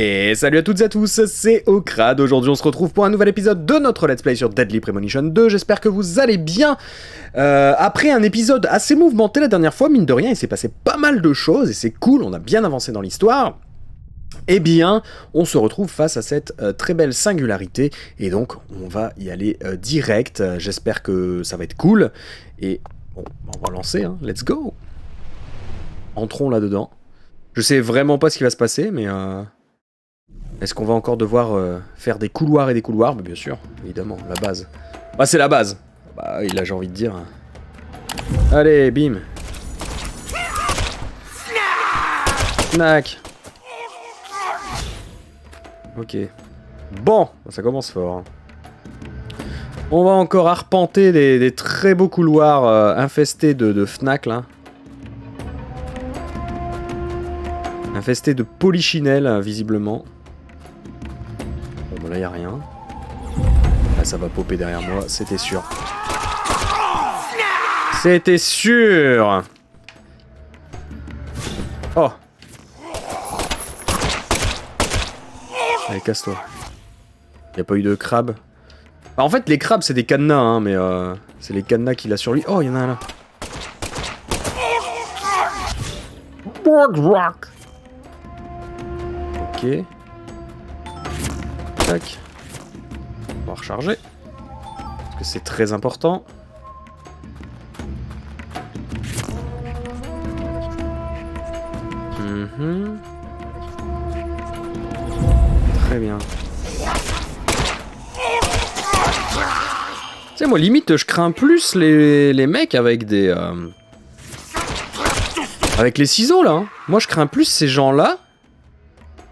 Et salut à toutes et à tous, c'est Okrad. Aujourd'hui on se retrouve pour un nouvel épisode de notre Let's Play sur Deadly Premonition 2. J'espère que vous allez bien. Après un épisode assez mouvementé la dernière fois, mine de rien, il s'est passé pas mal de choses et c'est cool, on a bien avancé dans l'histoire. Eh bien, on se retrouve face à cette très belle singularité et donc on va y aller direct. J'espère que ça va être cool. Et bon, on va lancer, hein. Let's go. Entrons là-dedans. Je sais vraiment pas ce qui va se passer, mais... Est-ce qu'on va encore devoir faire des couloirs et des couloirs? Bah, bien sûr, évidemment, la base. Bah c'est la base. Bah il a, j'ai envie de dire. Allez, bim. Snack. Ok. Bon, ça commence fort. Hein. On va encore arpenter des très beaux couloirs infestés de Fnac là. Infestés de polichinelles, visiblement. Bon, là, y a rien. Là, ça va popper derrière moi, c'était sûr. C'était sûr. Oh. Allez, casse-toi. Y a pas eu de crabe. Bah, en fait, les crabes, c'est des cadenas, hein, mais c'est les cadenas qu'il a sur lui. Oh, y en a un là. Ok. Tac. On va recharger. Parce que c'est très important. Très bien. Tu sais, moi, limite, je crains plus les mecs avec des... Avec les ciseaux, là. Hein. Moi, je crains plus ces gens-là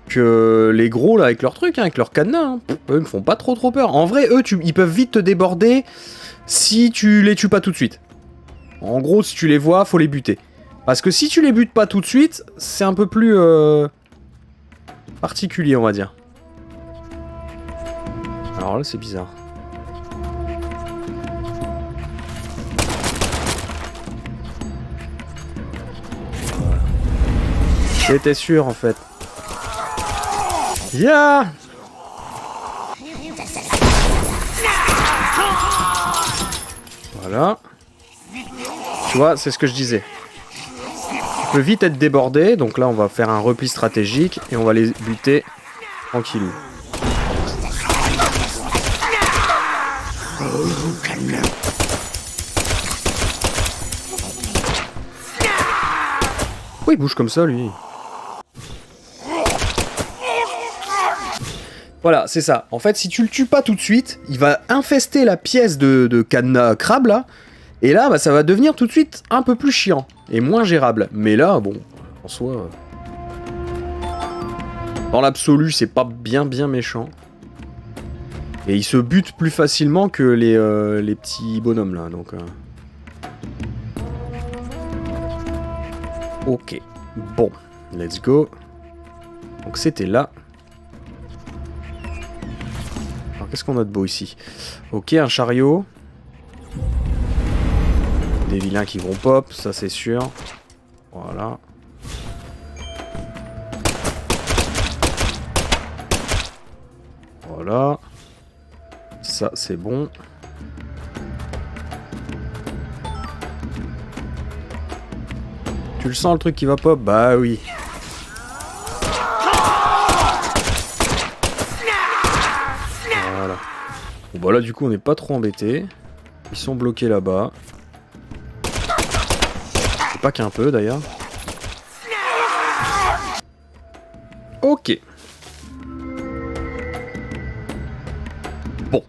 que les gros là avec leur truc, hein, avec leur cadenas. Hein. Eux ils me font pas trop peur. En vrai, eux, ils peuvent vite te déborder si tu les tues pas tout de suite. En gros, si tu les vois, faut les buter. Parce que si tu les butes pas tout de suite, c'est un peu plus particulier, on va dire. Alors là, c'est bizarre. Voilà. J'étais sûr, en fait. Yeah! Voilà. Tu vois, c'est ce que je disais. Tu peux vite être débordé, donc là on va faire un repli stratégique et on va les buter tranquillou. Pourquoi il bouge comme ça lui? Voilà, c'est ça. En fait, si tu le tues pas tout de suite, il va infester la pièce de cadenas crabe, là. Et là, bah, ça va devenir tout de suite un peu plus chiant. Et moins gérable. Mais là, bon, en soi... Dans l'absolu, c'est pas bien méchant. Et il se bute plus facilement que les petits bonhommes, là. Donc... Ok. Bon. Let's go. Donc c'était là. Qu'est-ce qu'on a de beau ici? Ok, un chariot. Des vilains qui vont pop, ça c'est sûr. Voilà. Voilà. Ça c'est bon. Tu le sens le truc qui va pop? Bah oui. Bon bah là du coup on n'est pas trop embêtés. Ils sont bloqués là-bas. C'est pas qu'un peu d'ailleurs. Ok. Bon.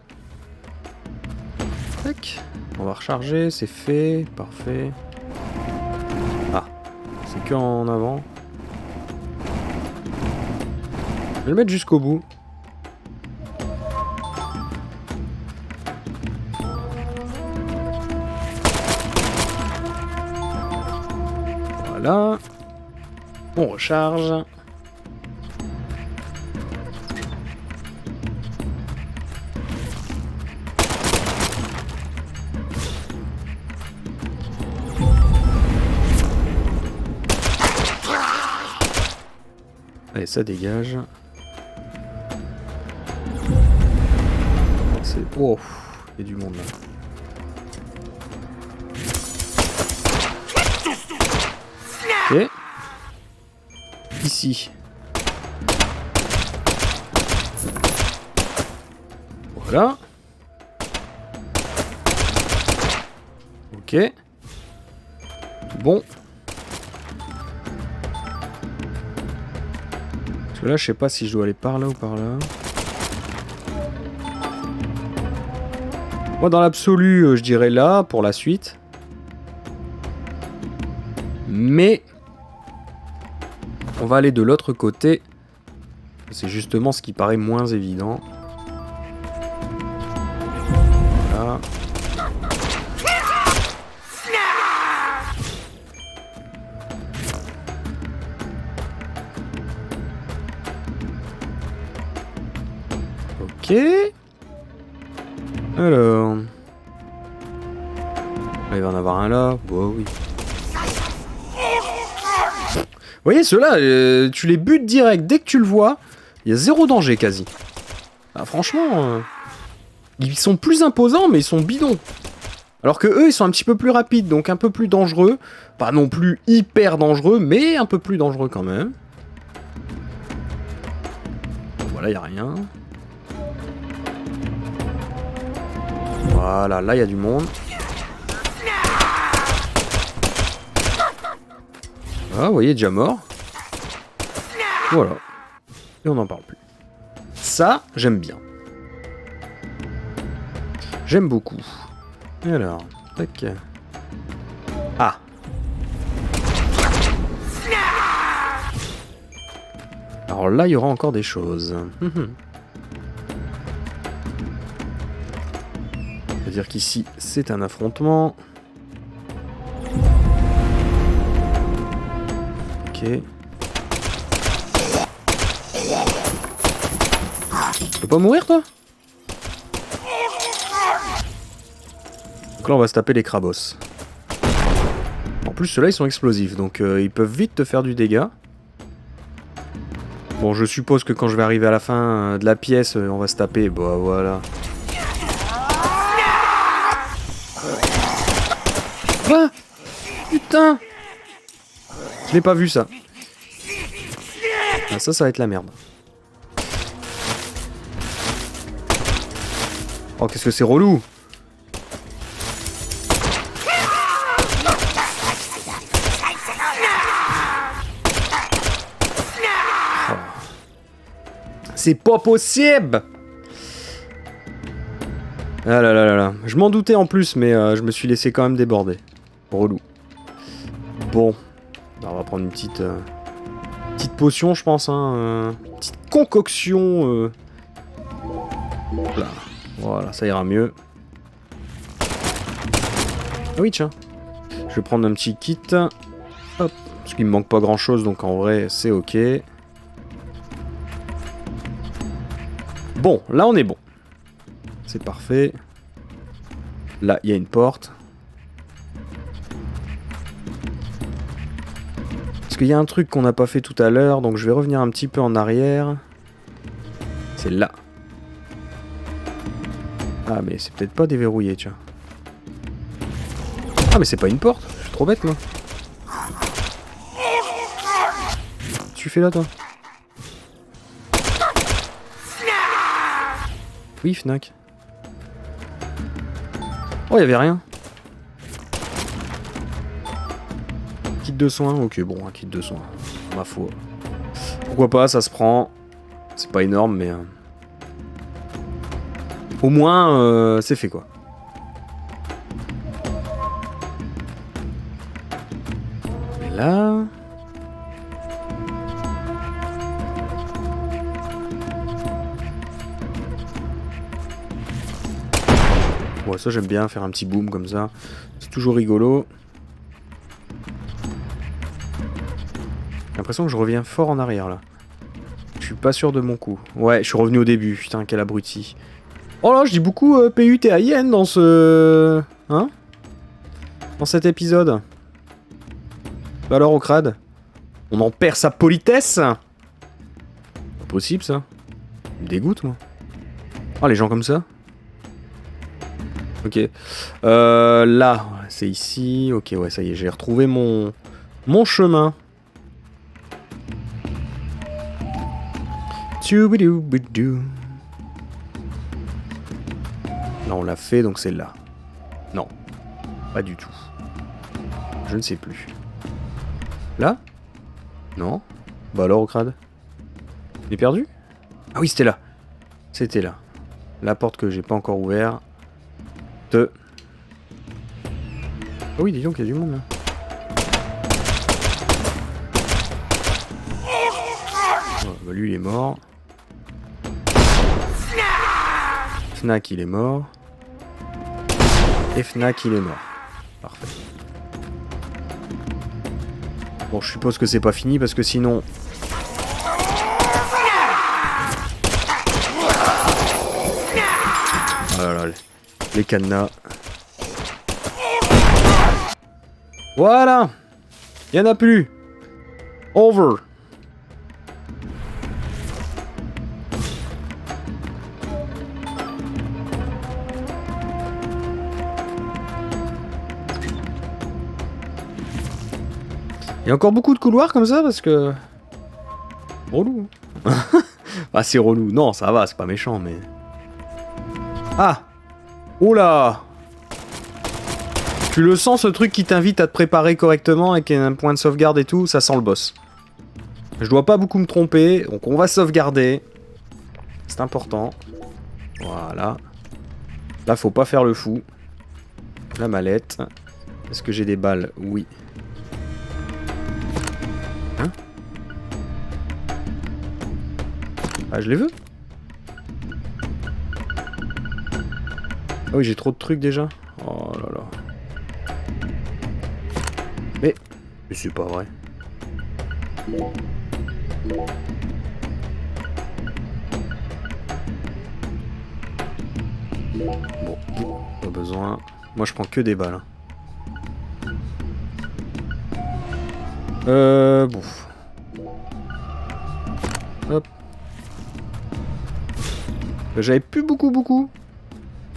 Tac. On va recharger, c'est fait. Parfait. Ah. C'est que en avant. Je vais le mettre jusqu'au bout. Voilà. On recharge. Allez, ça dégage. c'est... Oh, il y a du monde là. Ok. Ici. Voilà. Ok. Bon. Parce que là, je sais pas si je dois aller par là ou par là. Moi, dans l'absolu, je dirais là, pour la suite. Mais... on va aller de l'autre côté. C'est justement ce qui paraît moins évident. Voilà. Ok. Alors... il va en avoir un là. Bon, oui. Vous voyez, ceux-là, tu les butes direct. Dès que tu le vois, il y a zéro danger quasi. Ah, franchement, ils sont plus imposants, mais ils sont bidons. Alors que eux, ils sont un petit peu plus rapides, donc un peu plus dangereux. Pas non plus hyper dangereux, mais un peu plus dangereux quand même. Voilà, il n'y a rien. Voilà, là, il y a du monde. Ah, vous voyez, déjà mort. Voilà. Et on n'en parle plus. Ça, j'aime bien. J'aime beaucoup. Et alors, tac. Ah. Alors là, il y aura encore des choses. C'est-à-dire qu'ici, c'est un affrontement. Ok. Tu peux pas mourir, toi? Donc là, on va se taper les crabos. En plus, ceux-là, ils sont explosifs, donc ils peuvent vite te faire du dégât. Bon, je suppose que quand je vais arriver à la fin de la pièce, on va se taper. Bah, voilà. Quoi? Putain! Je l'ai pas vu, ça. Ah, ça va être la merde. Oh, qu'est-ce que c'est relou! Oh. C'est pas possible! Ah là là là là. Je m'en doutais en plus, mais je me suis laissé quand même déborder. Relou. Bon. On va prendre une petite potion, je pense. Hein, petite concoction. Là. Voilà, ça ira mieux. Ah oui, tiens. Je vais prendre un petit kit. Hop. Parce qu'il me manque pas grand chose, donc en vrai, c'est ok. Bon, là, on est bon. C'est parfait. Là, il y a une porte. Parce qu'il y a un truc qu'on n'a pas fait tout à l'heure, donc je vais revenir un petit peu en arrière. C'est là. Ah, mais c'est peut-être pas déverrouillé, tiens. Ah, mais c'est pas une porte. Je suis trop bête, moi. Qu'est-ce que tu fais là, toi? Oui, Fnac. Oh, il y avait rien. Kit de soins. Ok, bon, un kit de soins. Ma foi. Pourquoi pas, ça se prend. C'est pas énorme, mais... au moins, c'est fait, quoi. Et là... ouais, ça j'aime bien, faire un petit boom comme ça. C'est toujours rigolo. J'ai l'impression que je reviens fort en arrière, là. Je suis pas sûr de mon coup. Ouais, je suis revenu au début. Putain, quel abruti. Oh là, je dis beaucoup P-U-T-A-I-N dans ce... hein? Dans cet épisode. Bah alors, Okrad, on en perd sa politesse? Pas possible, ça. Ça me dégoûte, moi. Oh, les gens comme ça. Ok. Là, c'est ici. Ok, ouais, ça y est, j'ai retrouvé mon chemin. Là, on l'a fait, donc c'est là. Non, pas du tout. Je ne sais plus. Là? Non? Bah alors, Okrad? Il est perdu? Ah oui, c'était là. C'était là. La porte que j'ai pas encore ouverte. Ah oui, dis donc, il y a du monde là. Oh, bah lui, il est mort. Fnac, il est mort. Et Fnac, il est mort. Parfait. Bon, je suppose que c'est pas fini parce que sinon... Oh là là, les cadenas. Voilà! Il y en a plus! Over! Il y a encore beaucoup de couloirs comme ça parce que... Relou. Ah, c'est relou. Non, ça va, c'est pas méchant, mais... Ah! Oula! Tu le sens, ce truc qui t'invite à te préparer correctement avec un point de sauvegarde et tout, ça sent le boss. Je dois pas beaucoup me tromper, donc on va sauvegarder. C'est important. Voilà. Là, faut pas faire le fou. La mallette. Est-ce que j'ai des balles? Oui. Hein? Ah, je les veux? Ah oui, j'ai trop de trucs déjà. Oh là là. Mais c'est pas vrai. Bon, pas besoin. Moi, je prends que des balles. Bon. Hop. J'avais plus beaucoup.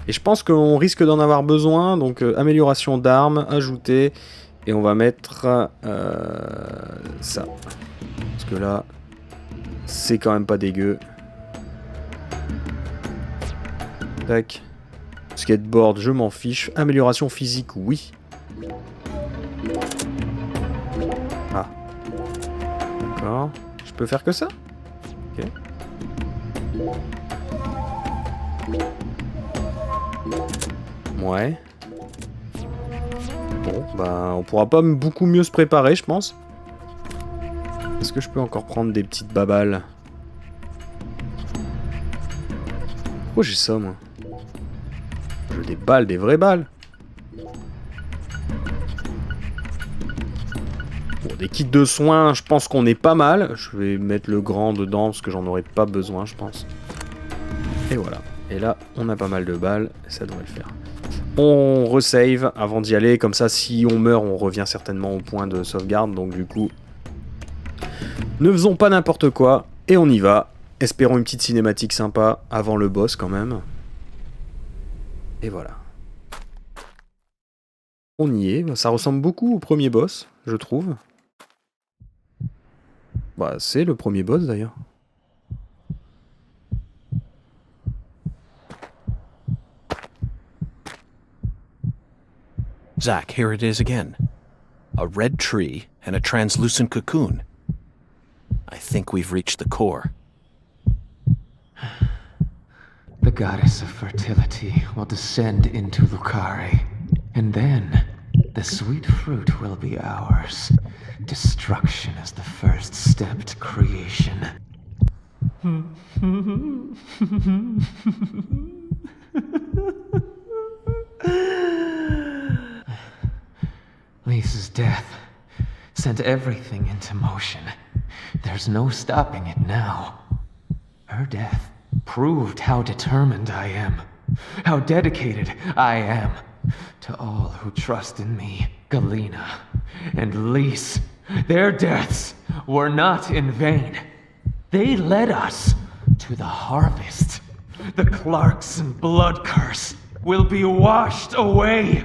Et je pense qu'on risque d'en avoir besoin. Donc, amélioration d'armes, ajouter. Et on va mettre ça. Parce que là, c'est quand même pas dégueu. Tac. Skateboard, je m'en fiche. Amélioration physique, oui. Ah. D'accord. Je peux faire que ça? Ok. Ouais. Bon, bah, on pourra pas beaucoup mieux se préparer, je pense. Est-ce que je peux encore prendre des petites babales? Oh, j'ai ça, moi. Je veux des balles, des vraies balles. Bon, des kits de soins, je pense qu'on est pas mal. Je vais mettre le grand dedans, parce que j'en aurai pas besoin, je pense. Et voilà. Et là, on a pas mal de balles, ça devrait le faire. On resave avant d'y aller, comme ça si on meurt on revient certainement au point de sauvegarde, donc du coup ne faisons pas n'importe quoi et on y va. Espérons une petite cinématique sympa avant le boss quand même. Et voilà. On y est, ça ressemble beaucoup au premier boss, je trouve. Bah c'est le premier boss d'ailleurs. Zach, here it is again. A red tree and a translucent cocoon. I think we've reached the core. The goddess of fertility will descend into Lucare, and then the sweet fruit will be ours. Destruction is the first step to creation. Lisa's death sent everything into motion. There's no stopping it now. Her death proved how determined I am, how dedicated I am to all who trust in me. Galena and Lise, their deaths were not in vain. They led us to the harvest, the Clarkson blood curse. will be washed away.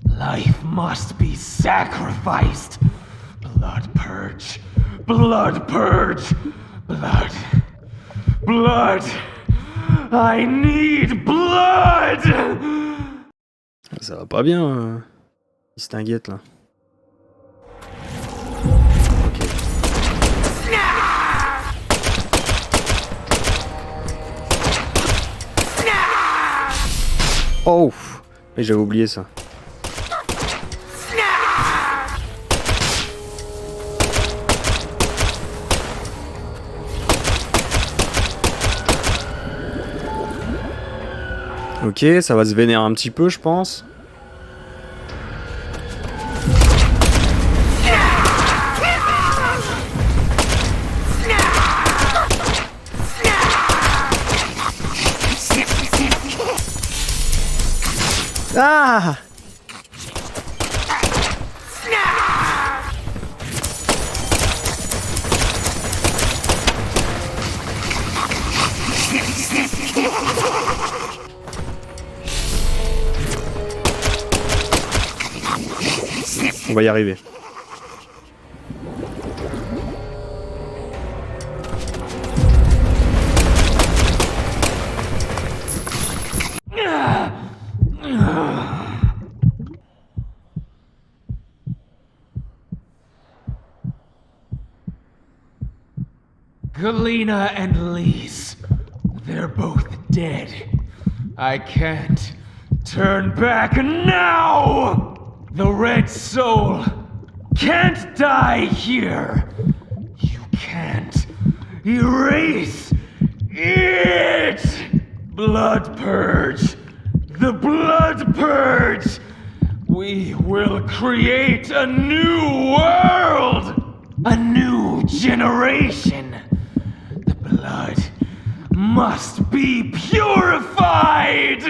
Life must be sacrificed. Blood purge. Blood purge. Blood. Blood. I need blood! Ça va pas bien, distinguette là. Ok. Oh! Mais j'avais oublié ça. Ok, ça va se vénérer un petit peu, je pense. Ah! On va y arriver. Lena and Lise, they're both dead. I can't turn back now! The red soul can't die here. You can't erase it! Blood purge! The blood purge! We will create a new world! A new generation! The blood must be purified!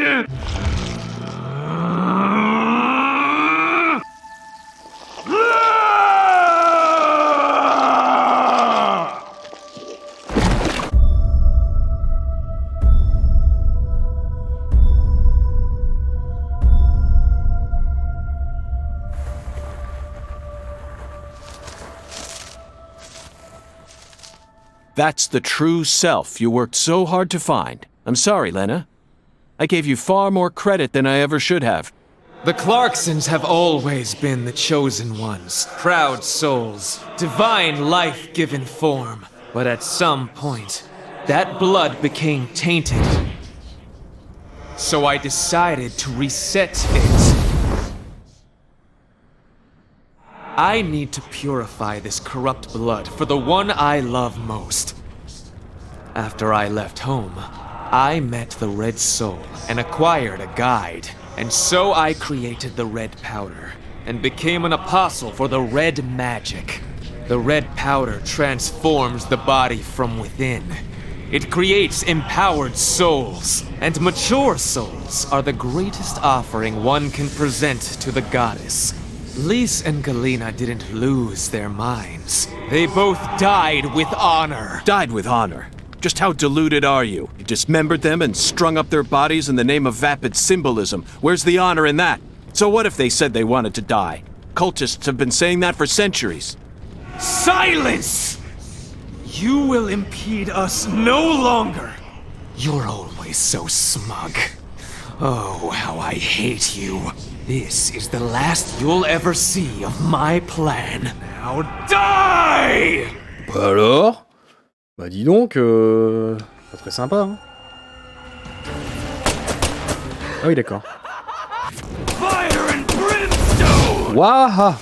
That's the true self you worked so hard to find. I'm sorry, Lena. I gave you far more credit than I ever should have. The Clarksons have always been the chosen ones, proud souls, divine life-given form. But at some point, that blood became tainted. So I decided to reset it. I need to purify this corrupt blood for the one I love most. After I left home, I met the Red Soul and acquired a guide. And so I created the red powder and became an apostle for the red magic. The red powder transforms the body from within. It creates empowered souls, and mature souls are the greatest offering one can present to the goddess. Lise and Galena didn't lose their minds. They both died with honor. Died with honor? Just how deluded are you? You dismembered them and strung up their bodies in the name of vapid symbolism. Where's the honor in that? So what if they said they wanted to die? Cultists have been saying that for centuries. Silence! You will impede us no longer. You're always so smug. Oh, how I hate you. This is the last you'll ever see of my plan. Now die! Bah alors? Bah dis donc, pas très sympa, hein. Ah oui, d'accord. Fire and brimstone! Waouh!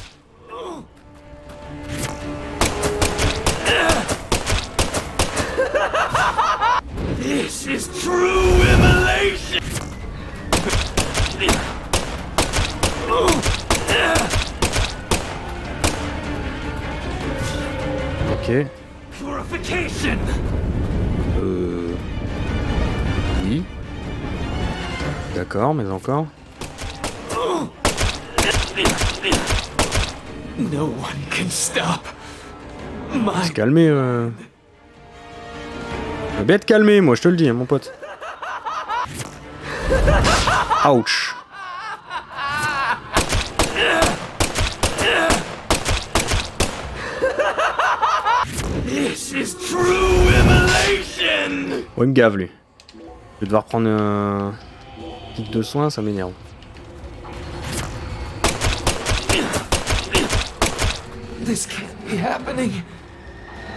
This is true immolation! Ok. Purification! Oui. D'accord, mais encore. No one can stop my... Se calmer, Je vais bien te calmer, moi, je te le dis, hein, mon pote. Ouch. This is true immolation! Oh, il me gave, lui. Je vais devoir prendre un kit de soin, ça m'énerve. This can't be happening.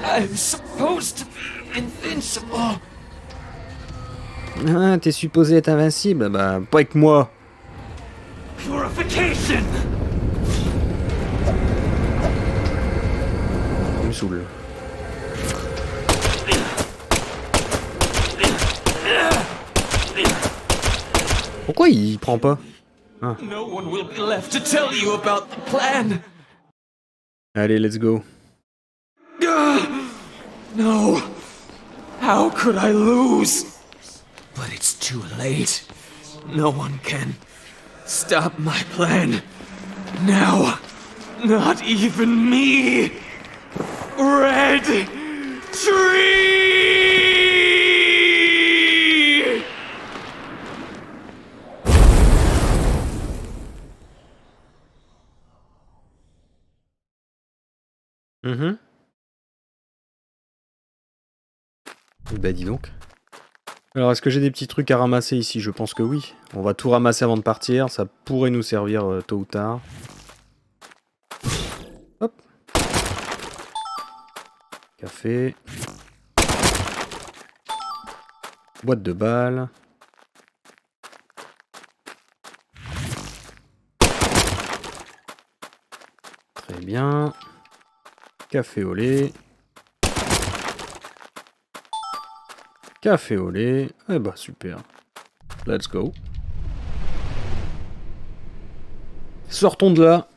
I'm supposed to be invincible. Ah, t'es supposé être invincible? Bah, pas avec moi. Purification! Il me saoule. Pourquoi il prend pas? Ah. No one will be left to tell you about the plan. Allez, let's go. No. How could I lose? But it's too late. No one can stop my plan. Now. Not even me. Red Tree! Bah dis donc. Alors est-ce que j'ai des petits trucs à ramasser ici? Je pense que oui. On va tout ramasser avant de partir, ça pourrait nous servir tôt ou tard. Hop. Café. Boîte de balles. Très bien. Café au lait. Café au lait. Eh bah super. Let's go. Sortons de là.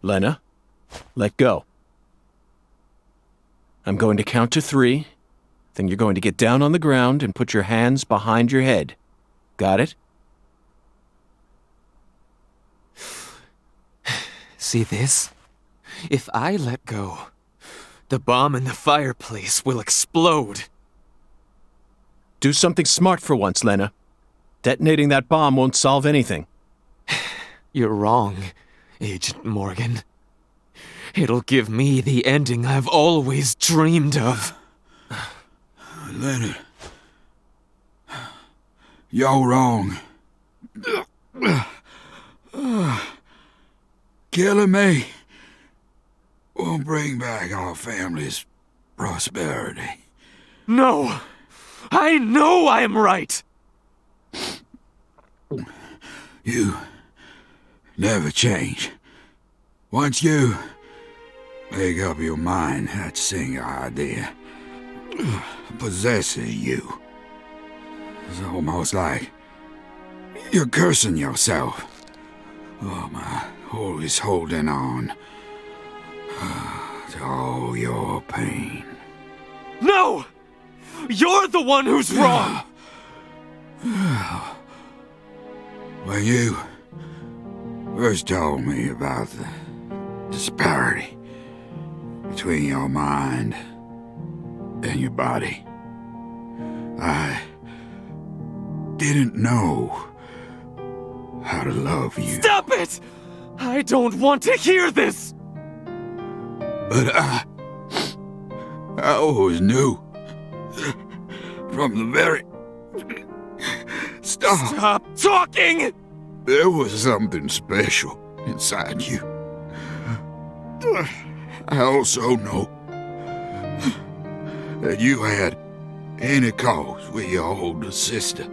Lena, let go. I'm going to count to 3. Then you're going to get down on the ground and put your hands behind your head. Got it? See this? If I let go, the bomb in the fireplace will explode. Do something smart for once, Lena. Detonating that bomb won't solve anything. You're wrong, Agent Morgan. It'll give me the ending I've always dreamed of. Leonard, you're wrong. Killing me won't bring back our family's prosperity. No! I know I'm right! You never change. Once you make up your mind, that single idea possesses you. It's almost like you're cursing yourself. Oh, my, always holding on to all your pain. No! You're the one who's wrong! When you first told me about the disparity between your mind and your body, I didn't know how to love you. Stop it! I don't want to hear this! But I always knew from the very start. Stop talking! There was something special inside you. I also know that you had intercourse with your older sister.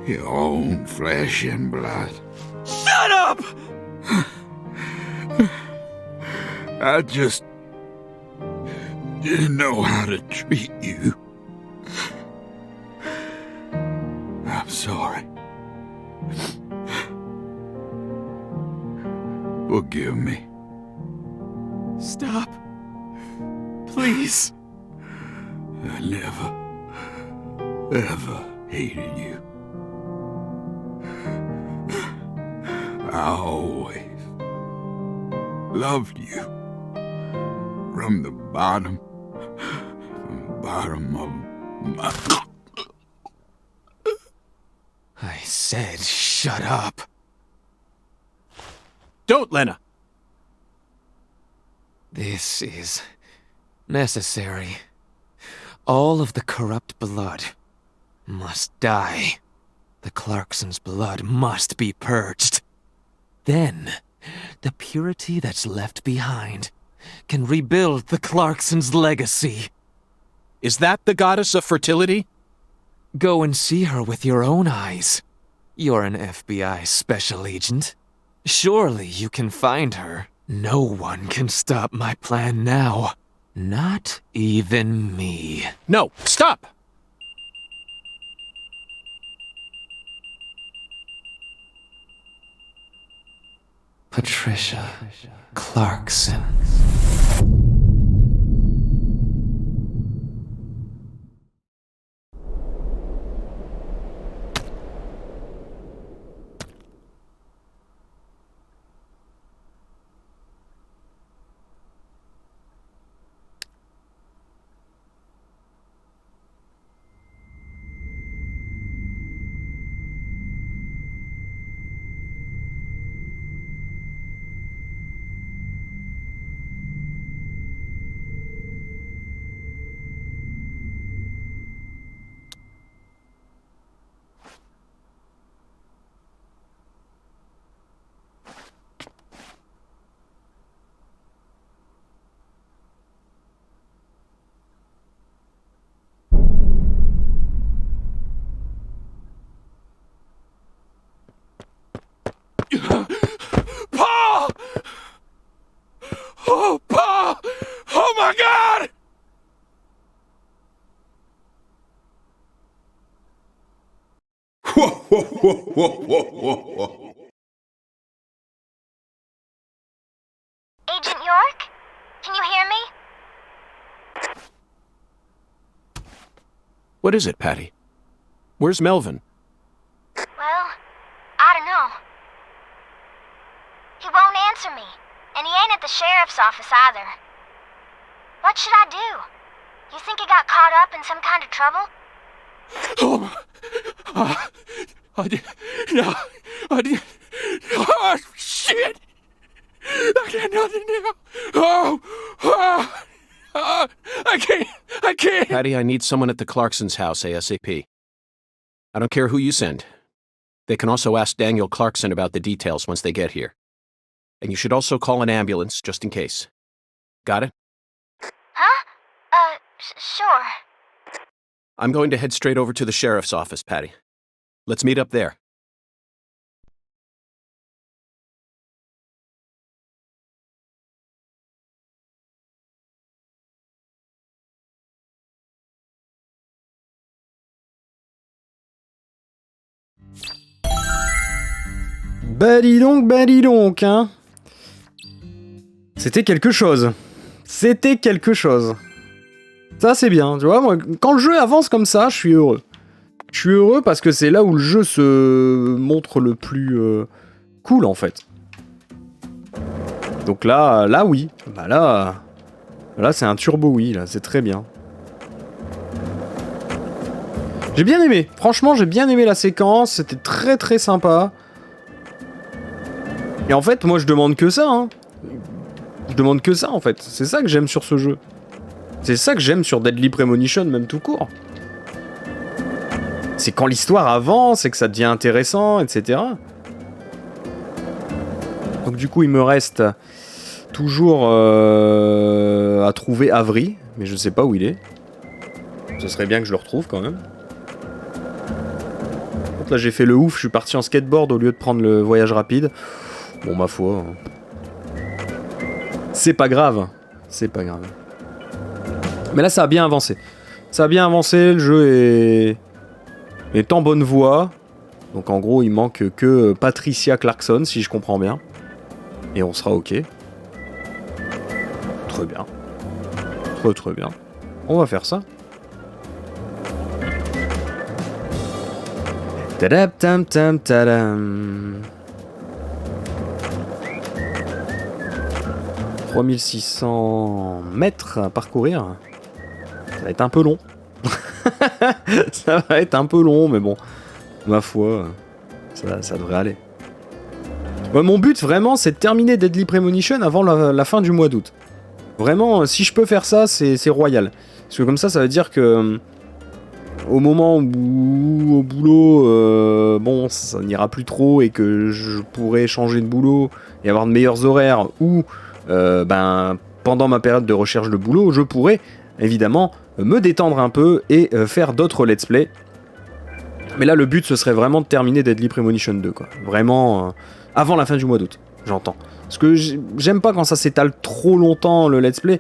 Your own flesh and blood. Shut up! didn't know how to treat you. I'm sorry. Forgive me. Stop. Please. I never, ever hated you. I always loved you. From the bottom of my... I said shut up. Don't, Lena! This is necessary. All of the corrupt blood must die. The Clarksons' blood must be purged. Then, the purity that's left behind can rebuild the Clarksons' legacy. Is that the goddess of fertility? Go and see her with your own eyes. You're an FBI special agent. Surely you can find her. No one can stop my plan now. Not even me. No, stop! Patricia Clarkson. Paul! Oh, Paul! Oh my God! Whoa, whoa, whoa, whoa, whoa, whoa. Agent York? Can you hear me? What is it, Patty? Where's Melvin? Well, I don't know. He won't answer me, and he ain't at the sheriff's office either. What should I do? You think he got caught up in some kind of trouble? Oh, shit! I got nothing now. I can't. Patty, I need someone at the Clarksons' house ASAP. I don't care who you send. They can also ask Daniel Clarkson about the details once they get here. And you should also call an ambulance, just in case. Got it? Huh? Sure. I'm going to head straight over to the sheriff's office, Patty. Let's meet up there. Bah dis donc, hein. C'était quelque chose. C'était quelque chose. Ça c'est bien, tu vois, moi, quand le jeu avance comme ça, je suis heureux. Je suis heureux parce que c'est là où le jeu se montre le plus cool, en fait. Donc là oui. Bah là c'est un turbo oui, là, c'est très bien. J'ai bien aimé, franchement j'ai bien aimé la séquence, c'était très très sympa. Et en fait, moi je demande que ça, hein. Je demande que ça en fait, c'est ça que j'aime sur ce jeu. C'est ça que j'aime sur Deadly Premonition, même tout court. C'est quand l'histoire avance et que ça devient intéressant, etc. Donc du coup, il me reste toujours à trouver Avery, mais je sais pas où il est. Ce serait bien que je le retrouve quand même. Donc là, j'ai fait le ouf, je suis parti en skateboard au lieu de prendre le voyage rapide. Bon, ma foi. C'est pas grave. C'est pas grave. Mais là, ça a bien avancé. Ça a bien avancé, le jeu est en bonne voie. Donc en gros, il manque que Patricia Clarkson, si je comprends bien. Et on sera ok. Très bien. Très bien. On va faire ça. Tadam tam tam tadam. 3600 mètres à parcourir. Ça va être un peu long. Ça va être un peu long, mais bon. Ma foi, ça devrait aller. Ouais, mon but, vraiment, c'est de terminer Deadly Premonition avant la fin du mois d'août. Vraiment, si je peux faire ça, c'est royal. Parce que comme ça veut dire que... au moment où au boulot, bon, ça n'ira plus trop et que je pourrai changer de boulot et avoir de meilleurs horaires, ou pendant ma période de recherche de boulot, je pourrai évidemment me détendre un peu et faire d'autres let's play. Mais là, le but, ce serait vraiment de terminer Deadly Premonition 2, quoi. Vraiment, avant la fin du mois d'août, j'entends. Parce que j'aime pas quand ça s'étale trop longtemps, le let's play,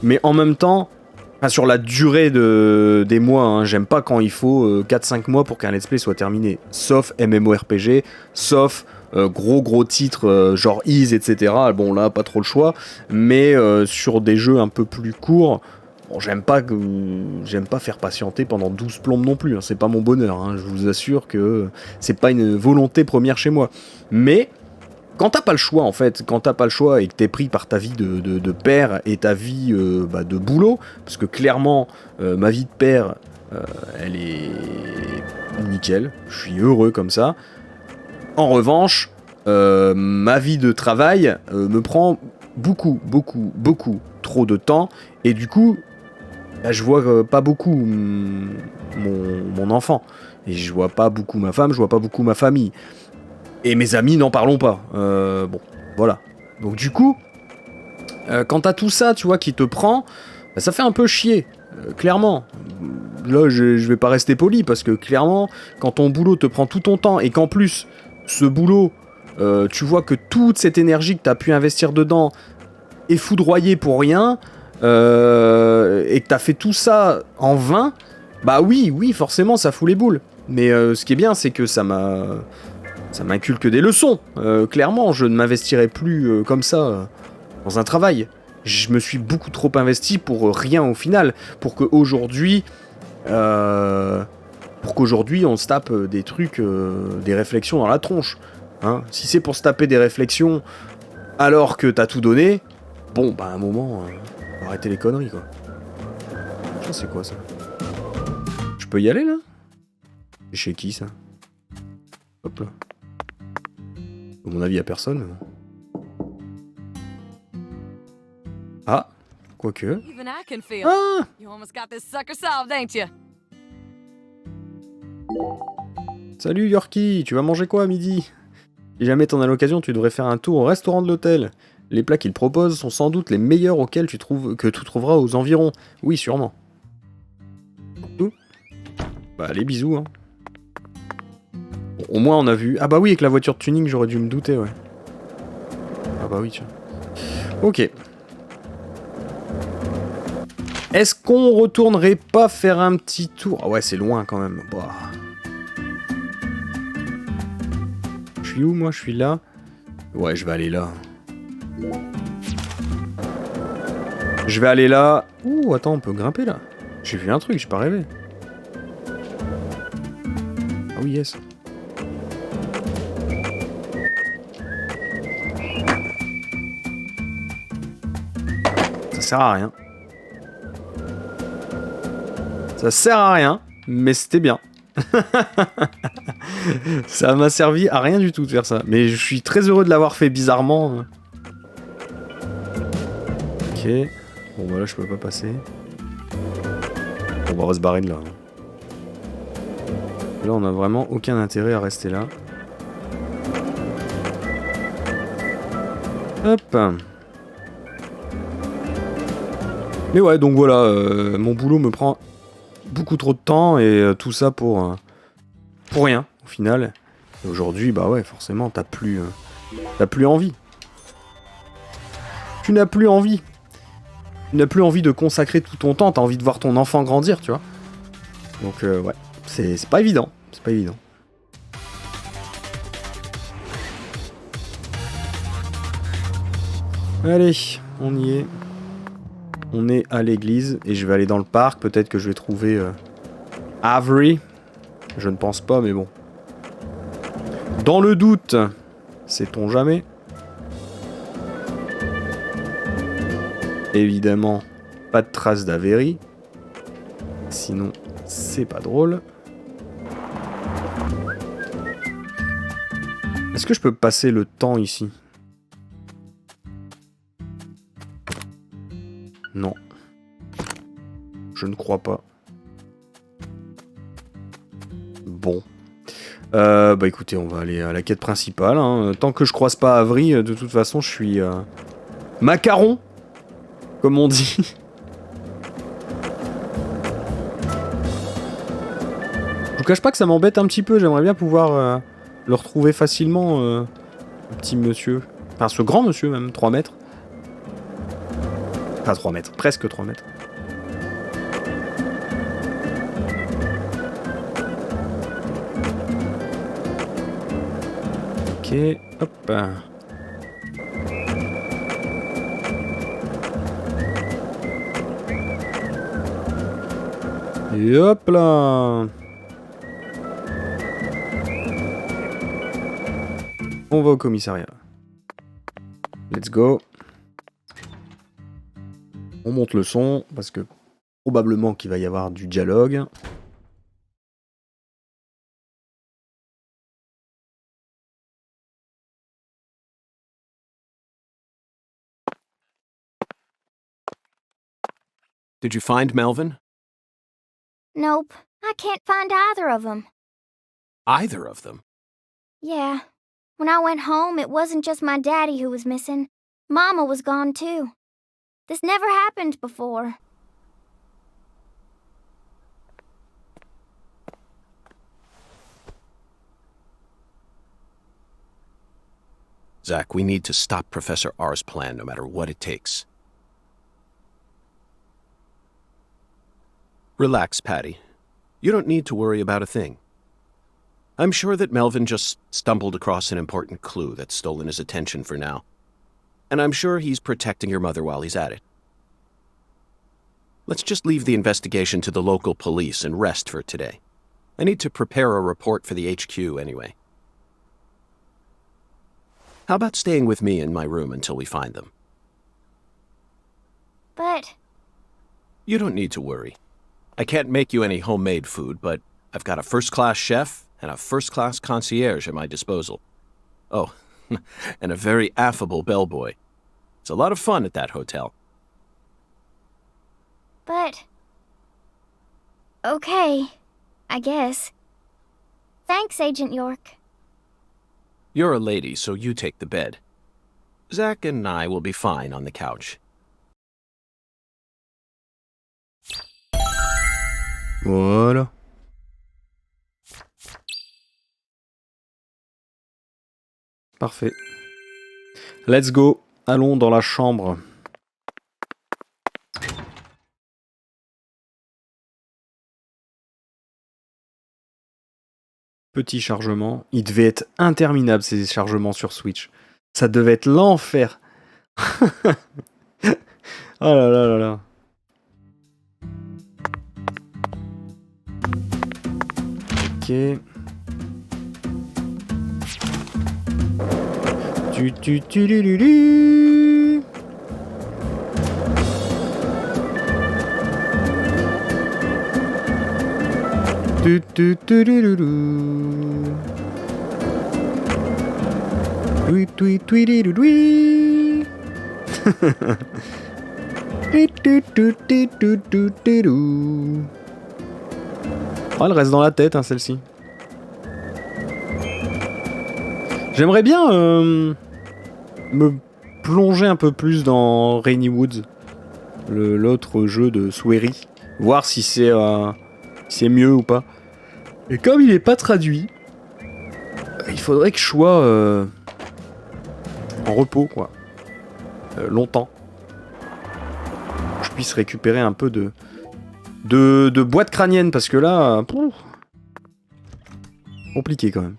mais en même temps... Enfin, sur la durée des mois, hein, j'aime pas quand il faut 4-5 mois pour qu'un let's play soit terminé. Sauf MMORPG, sauf gros titres genre Ease, etc. Bon là, pas trop le choix. Mais sur des jeux un peu plus courts, bon, j'aime pas faire patienter pendant 12 plombes non plus. Hein, c'est pas mon bonheur, hein, je vous assure que c'est pas une volonté première chez moi. Mais... quand t'as pas le choix en fait, quand t'as pas le choix et que t'es pris par ta vie de père et ta vie de boulot, parce que clairement ma vie de père elle est nickel, je suis heureux comme ça. En revanche, ma vie de travail me prend beaucoup trop de temps et du coup je vois pas beaucoup mon enfant et je vois pas beaucoup ma femme, je vois pas beaucoup ma famille. Et mes amis, n'en parlons pas. Bon, voilà. Donc du coup, quand t'as tout ça, tu vois, qui te prend, ça fait un peu chier, clairement. Là, je vais pas rester poli, parce que clairement, quand ton boulot te prend tout ton temps, et qu'en plus, ce boulot, tu vois que toute cette énergie que t'as pu investir dedans est foudroyée pour rien, et que t'as fait tout ça en vain, bah oui, forcément, ça fout les boules. Mais ce qui est bien, c'est que ça m'inculque des leçons. Clairement, je ne m'investirai plus comme ça dans un travail. Je me suis beaucoup trop investi pour rien au final. Pour qu'aujourd'hui, on se tape des trucs, des réflexions dans la tronche. Hein, si c'est pour se taper des réflexions alors que t'as tout donné, bon, bah à un moment, arrêtez les conneries, quoi. Ça, c'est quoi, ça? Je peux y aller, là? C'est chez qui, ça? Hop là. À mon avis, il n'y a personne. Ah, quoique. Ah! Salut Yorkie, tu vas manger quoi à midi? Si jamais t'en as l'occasion, tu devrais faire un tour au restaurant de l'hôtel. Les plats qu'ils proposent sont sans doute les meilleurs auxquels tu trouveras aux environs. Oui, sûrement. Tout. Bah, allez, bisous, hein. Au moins on a vu... Ah bah oui, avec la voiture de tuning, j'aurais dû me douter, ouais. Ah bah oui, tiens. Ok. Est-ce qu'on retournerait pas faire un petit tour? Ah ouais, c'est loin quand même. Bah. Je suis où, moi? Je suis là. Ouais, je vais aller là. Je vais aller là. Ouh, attends, on peut grimper là. J'ai vu un truc, j'ai pas rêvé. Ah oui, yes. Ça sert à rien. Ça sert à rien, mais c'était bien. Ça m'a servi à rien du tout de faire ça. Mais je suis très heureux de l'avoir fait bizarrement. Ok. Bon, voilà, je peux pas passer. On va se barrer de là. Là, on a vraiment aucun intérêt à rester là. Hop. Mais ouais, donc voilà, mon boulot me prend beaucoup trop de temps et tout ça pour rien, au final. Et aujourd'hui, bah ouais, forcément, t'as plus envie. Tu n'as plus envie. n'as plus envie de consacrer tout ton temps, t'as envie de voir ton enfant grandir, tu vois. Donc ouais, c'est pas évident, c'est pas évident. Allez, on y est. On est à l'église et je vais aller dans le parc, peut-être que je vais trouver Avery. Je ne pense pas, mais bon. Dans le doute, sait-on jamais. Évidemment, pas de traces d'Avery. Sinon, c'est pas drôle. Est-ce que je peux passer le temps ici? Non. Je ne crois pas. Bon. Bah écoutez, on va aller à la quête principale. Hein. Tant que je croise pas Avery, de toute façon, je suis... macaron, comme on dit. Je vous cache pas que ça m'embête un petit peu. J'aimerais bien pouvoir le retrouver facilement, le petit monsieur. Enfin, ce grand monsieur même, 3 mètres. Pas 3 mètres, presque 3 mètres. Ok, hop. Et hop là. On va au commissariat. Let's go. On monte le son, parce que probablement qu'il va y avoir du dialogue. Did you find Melvin? Nope, I can't find either of them. Either of them? Yeah. When I went home, it wasn't just my daddy who was missing. Mama was gone too. This never happened before. Zach, we need to stop Professor R's plan no matter what it takes. Relax, Patty. You don't need to worry about a thing. I'm sure that Melvin just stumbled across an important clue that's stolen his attention for now. And I'm sure he's protecting your mother while he's at it. Let's just leave the investigation to the local police and rest for today. I need to prepare a report for the HQ anyway. How about staying with me in my room until we find them? But... You don't need to worry. I can't make you any homemade food, but I've got a first-class chef and a first-class concierge at my disposal. Oh, and a very affable bellboy. It's a lot of fun at that hotel. But... Okay, I guess. Thanks, Agent York. You're a lady, so you take the bed. Zach and I will be fine on the couch. Voilà. Parfait. Let's go. Allons dans la chambre. Petit chargement. Il devait être interminable ces chargements sur Switch. Ça devait être l'enfer. Oh là là là là. Ok. Tu. Oh, elle reste dans la tête, hein, celle-ci. J'aimerais bien me plonger un peu plus dans Rainy Woods, l'autre jeu de Swery, voir si c'est mieux ou pas. Et comme il est pas traduit, il faudrait que je sois en repos, quoi. Longtemps. que je puisse récupérer un peu de boîte crânienne, parce que là... compliqué quand même.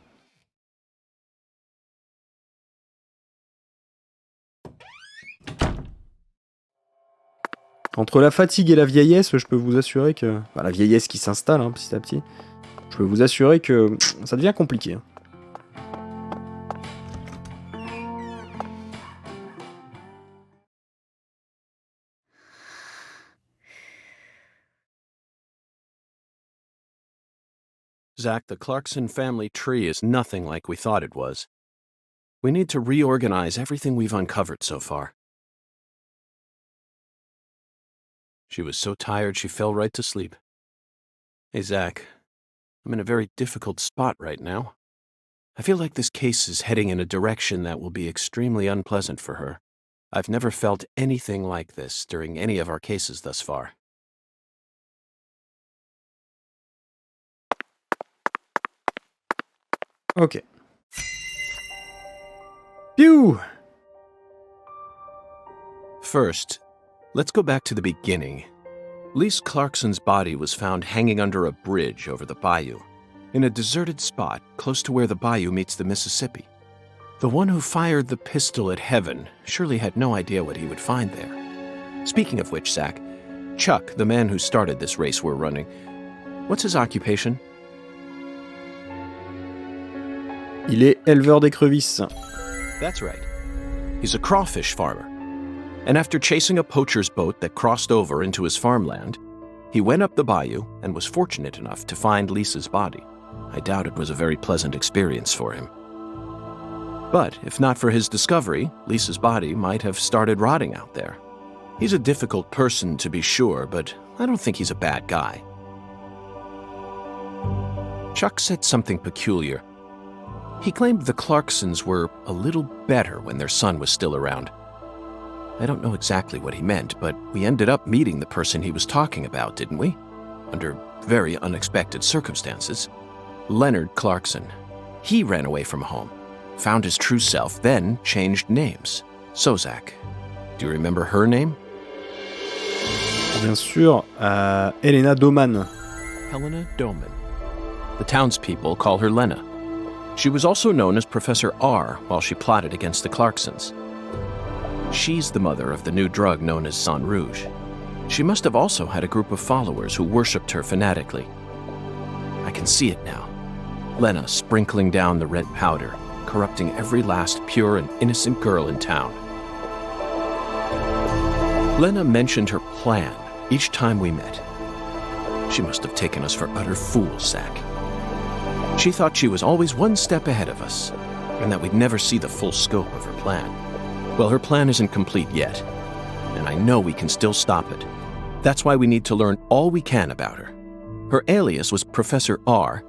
Entre la fatigue et la vieillesse, je peux vous assurer que... Enfin, la vieillesse qui s'installe hein, petit à petit. Je peux vous assurer que ça devient compliqué. Zach, the Clarkson family tree is nothing like we thought it was. We need to reorganize everything we've uncovered so far. She was so tired she fell right to sleep. Hey, Zach, I'm in a very difficult spot right now. I feel like this case is heading in a direction that will be extremely unpleasant for her. I've never felt anything like this during any of our cases thus far. Ok. Pew! First, let's go back to the beginning. Lise Clarkson's body was found hanging under a bridge over the bayou, in a deserted spot close to where the bayou meets the Mississippi. The one who fired the pistol at Heaven surely had no idea what he would find there. Speaking of which, Zach, Chuck, the man who started this race we're running, what's his occupation? Il est éleveur d'écrevisses. That's right. He's a crawfish farmer. And after chasing a poacher's boat that crossed over into his farmland, he went up the bayou and was fortunate enough to find Lisa's body. I doubt it was a very pleasant experience for him. But if not for his discovery, Lisa's body might have started rotting out there. He's a difficult person to be sure, but I don't think he's a bad guy. Chuck said something peculiar. He claimed the Clarksons were a little better when their son was still around. I don't know exactly what he meant, but we ended up meeting the person he was talking about, didn't we? Under very unexpected circumstances. Leonard Clarkson. He ran away from home, found his true self, then changed names. So, Zach, do you remember her name? Bien sûr, Helena Doman. Helena Doman. The townspeople call her Lena. She was also known as Professor R while she plotted against the Clarksons. She's the mother of the new drug known as Sang Rouge. She must have also had a group of followers who worshipped her fanatically. I can see it now. Lena sprinkling down the red powder, corrupting every last pure and innocent girl in town. Lena mentioned her plan each time we met. She must have taken us for utter fools, Zach. She thought she was always one step ahead of us, and that we'd never see the full scope of her plan. Well, her plan isn't complete yet, and I know we can still stop it. That's why we need to learn all we can about her. Her alias was Professor R,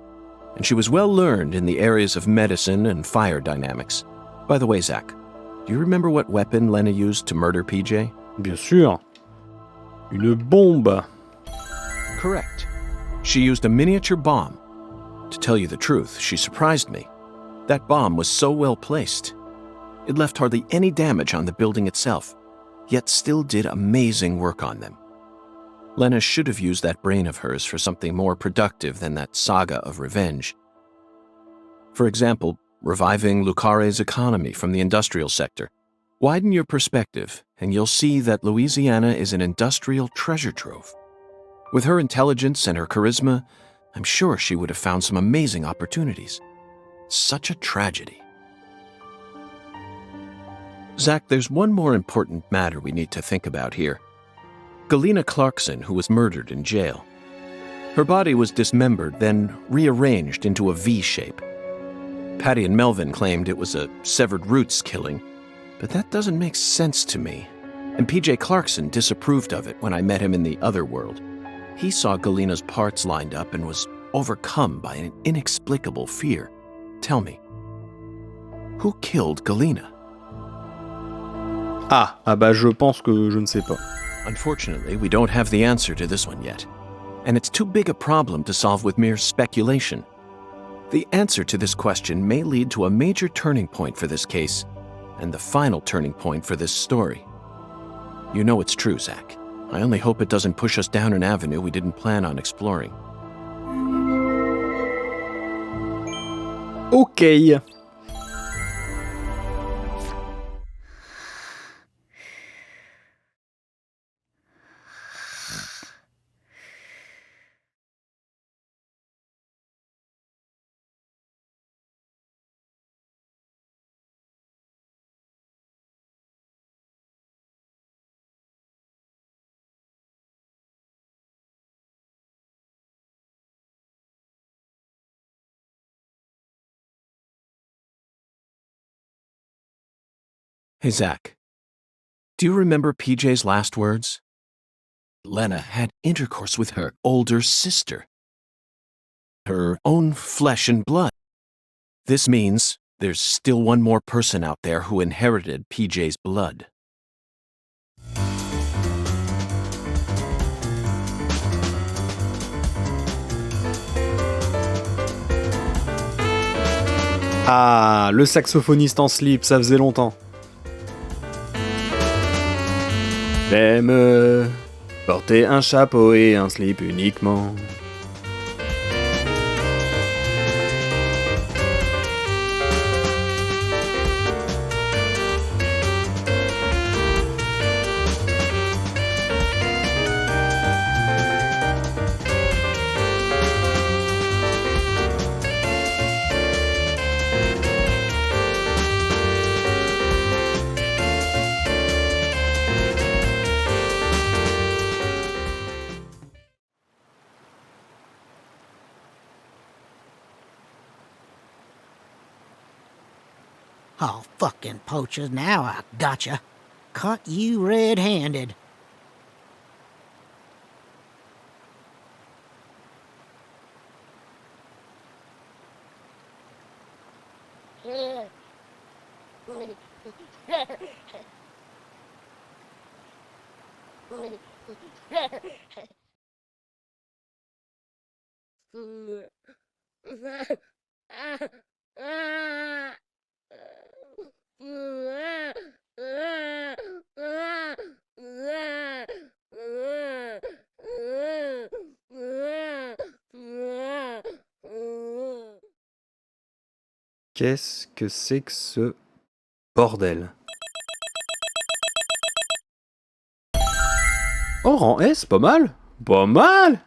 and she was well learned in the areas of medicine and fire dynamics. By the way, Zach, do you remember what weapon Lena used to murder PJ? Bien sûr. Une bombe. Correct. She used a miniature bomb. To tell you the truth, she surprised me. That bomb was so well placed. It left hardly any damage on the building itself, yet still did amazing work on them. Lena should have used that brain of hers for something more productive than that saga of revenge. For example, reviving Lucare's economy from the industrial sector. Widen your perspective, and you'll see that Louisiana is an industrial treasure trove. With her intelligence and her charisma, I'm sure she would have found some amazing opportunities. Such a tragedy. Zach, there's one more important matter we need to think about here. Galena Clarkson, who was murdered in jail. Her body was dismembered, then rearranged into a V shape. Patty and Melvin claimed it was a severed roots killing, but that doesn't make sense to me. And PJ Clarkson disapproved of it when I met him in the other world. He saw Galena's parts lined up and was overcome by an inexplicable fear. Tell me, who killed Galena? Ah bah je pense que je ne sais pas. Unfortunately, we don't have the answer to this one yet. And it's too big a problem to solve with mere speculation. The answer to this question may lead to a major turning point for this case, and the final turning point for this story. You know it's true, Zach. I only hope it doesn't push us down an avenue we didn't plan on exploring. Ok. Hey, Zach. Do you remember PJ's last words? Lena had intercourse with her older sister. Her own flesh and blood. This means there's still one more person out there who inherited PJ's blood. Ah, le saxophoniste en slip, ça faisait longtemps. J'aime porter un chapeau et un slip uniquement. Oh, fucking poachers, now I gotcha. Caught you red-handed. Qu'est-ce que c'est que ce bordel? Oh, rang S, pas mal. Pas mal.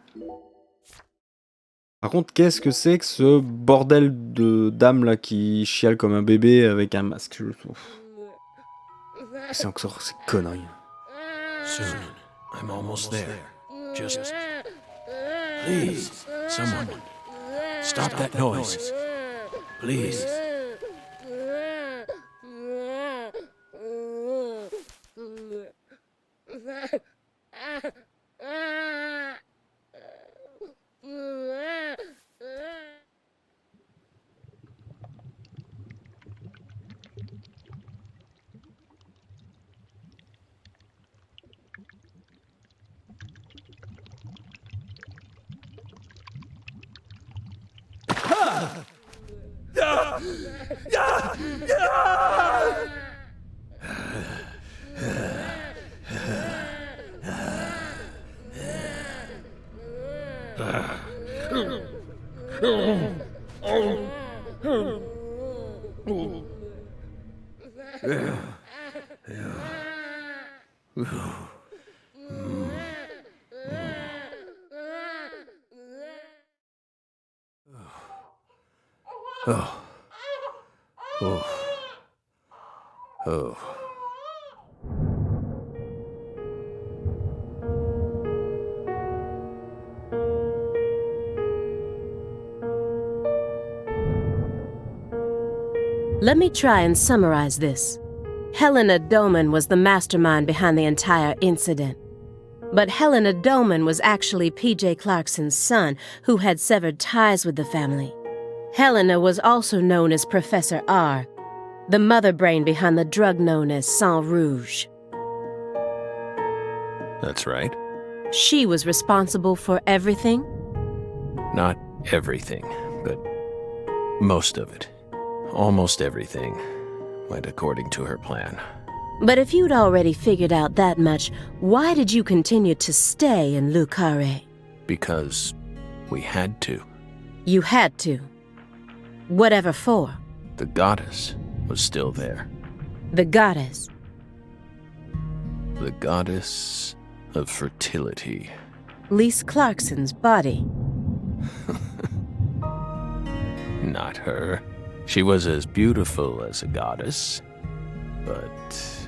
Par contre, qu'est-ce que c'est que ce bordel de dame là qui chiale comme un bébé avec un masque? C'est encore ces conneries. Soon, I'm almost there. Just please, someone, stop that noise. Please. Let me try and summarize this. Helena Doman was the mastermind behind the entire incident. But Helena Doman was actually P.J. Clarkson's son, who had severed ties with the family. Helena was also known as Professor R, the mother brain behind the drug known as Sang Rouge. That's right. She was responsible for everything? Not everything, but most of it. Almost everything went according to her plan. But if you'd already figured out that much, why did you continue to stay in Okrad? Because we had to. You had to. Whatever for? The goddess was still there. The goddess. The goddess of fertility. Lise Clarkson's body. Not her. She was as beautiful as a goddess, but